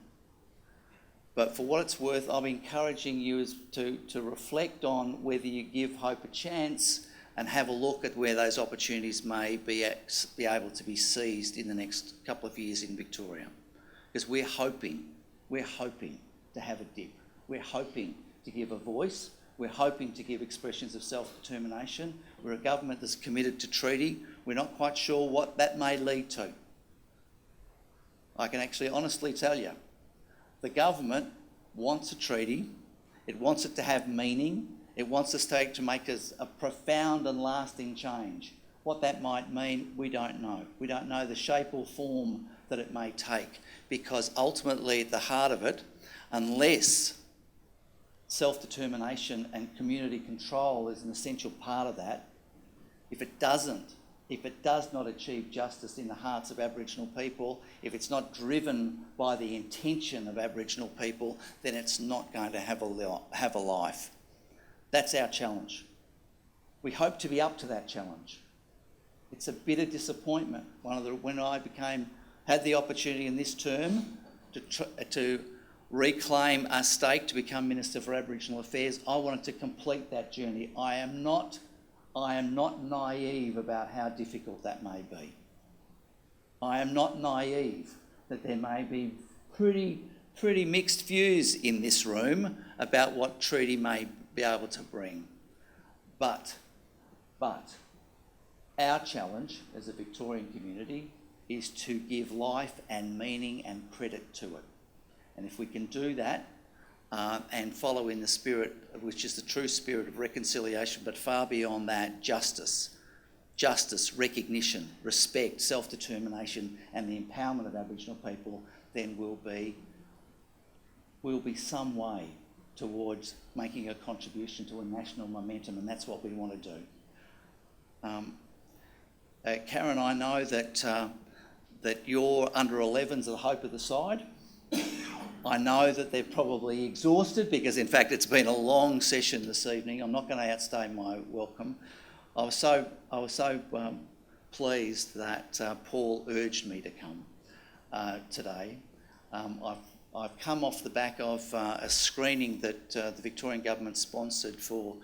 But for what it's worth, I'm encouraging you to reflect on whether you give hope a chance and have a look at where those opportunities may be able to be seized in the next couple of years in Victoria. Because we're hoping to have a dip. We're hoping to give a voice. We're hoping to give expressions of self-determination. We're a government that's committed to treaty. We're not quite sure what that may lead to. I can actually honestly tell you, the government wants a treaty. It wants it to have meaning. It wants us to make a profound and lasting change. What that might mean, we don't know. We don't know the shape or form that it may take, because ultimately at the heart of it, unless self-determination and community control is an essential part of that, if it does not achieve justice in the hearts of Aboriginal people, if it's not driven by the intention of Aboriginal people, then it's not going to have a life. That's our challenge. We hope to be up to that challenge. It's a bitter disappointment. When I had the opportunity in this term to reclaim a stake to become Minister for Aboriginal Affairs, I wanted to complete that journey. I am not naive about how difficult that may be. I am not naive that there may be pretty mixed views in this room about what treaty may be able to bring. But our challenge as a Victorian community is to give life and meaning and credit to it. And if we can do that and follow in the spirit, which is the true spirit of reconciliation, but far beyond that, justice, recognition, respect, self-determination and the empowerment of Aboriginal people, then we'll be some way towards making a contribution to a national momentum, and that's what we want to do. Karen, I know that your under-11s are the hope of the side. I know that they're probably exhausted because, in fact, it's been a long session this evening. I'm not going to outstay my welcome. I was so pleased that Paul urged me to come today. I've come off the back of a screening that the Victorian Government sponsored for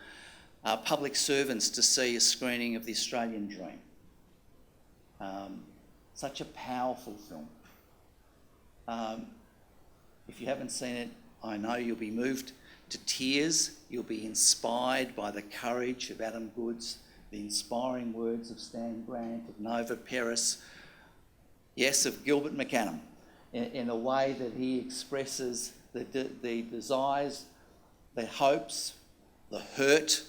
public servants to see a screening of The Australian Dream. Such a powerful film. If you haven't seen it, I know you'll be moved to tears. You'll be inspired by the courage of Adam Goodes, the inspiring words of Stan Grant, of Nova Peris, yes, of Gilbert McCannum, in a way that he expresses the desires, the hopes, the hurt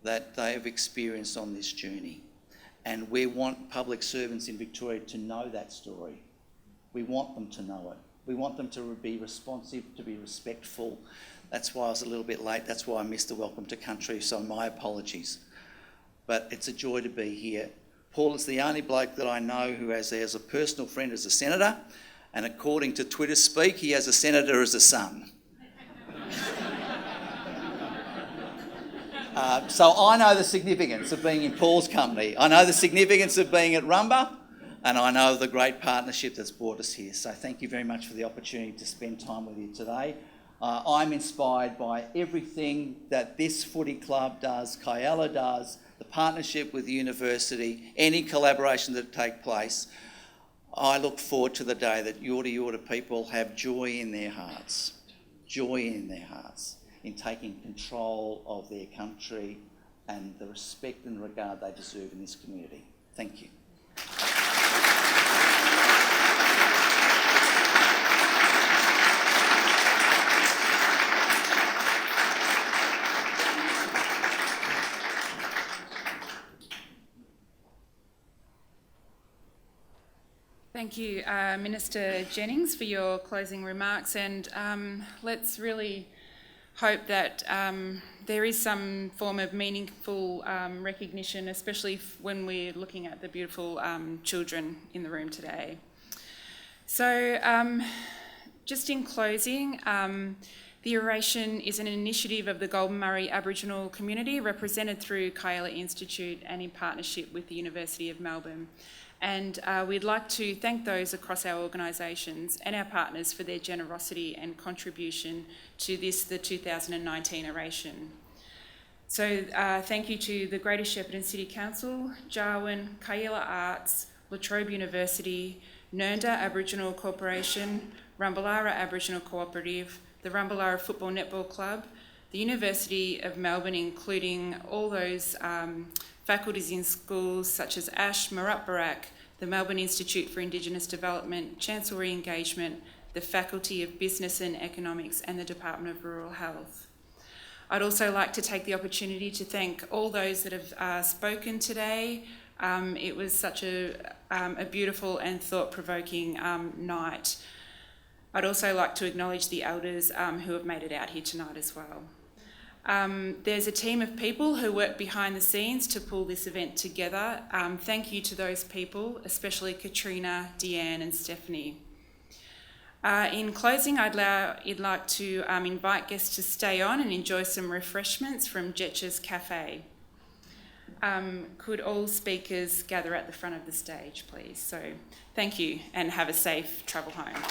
that they have experienced on this journey. And we want public servants in Victoria to know that story. We want them to know it. We want them to be responsive, to be respectful. That's why I was a little bit late. That's why I missed the welcome to country, so my apologies. But it's a joy to be here. Paul is the only bloke that I know who has a personal friend as a senator, and according to Twitter speak, he has a senator as a son. So I know the significance of being in Paul's company. I know the significance of being at Rumba, and I know the great partnership that's brought us here. So thank you very much for the opportunity to spend time with you today. I'm inspired by everything that this footy club does, Kaiela does, the partnership with the university, any collaboration that take place. I look forward to the day that Yorta Yorta people have joy in their hearts in taking control of their country and the respect and regard they deserve in this community. Thank you. Thank you, Minister Jennings, for your closing remarks, and let's really hope that there is some form of meaningful recognition, especially when we're looking at the beautiful children in the room today. So just in closing, the oration is an initiative of the Goulburn Aboriginal community represented through Kaiela Institute and in partnership with the University of Melbourne. And we'd like to thank those across our organisations and our partners for their generosity and contribution to this, the 2019 oration. So thank you to the Greater Shepparton City Council, Jarwin, Kaiela Arts, La Trobe University, Nernda Aboriginal Corporation, Rumbalara Aboriginal Cooperative, the Rumbalara Football Netball Club, the University of Melbourne, including all those faculties in schools such as ASH, Marupbarak, the Melbourne Institute for Indigenous Development, Chancellery Engagement, the Faculty of Business and Economics, and the Department of Rural Health. I'd also like to take the opportunity to thank all those that have spoken today. It was such a beautiful and thought-provoking night. I'd also like to acknowledge the elders who have made it out here tonight as well. There's a team of people who work behind the scenes to pull this event together. Thank you to those people, especially Katrina, Deanne and Stephanie. In closing, I'd like to invite guests to stay on and enjoy some refreshments from Jetch's Cafe. Could all speakers gather at the front of the stage, please? So thank you and have a safe travel home.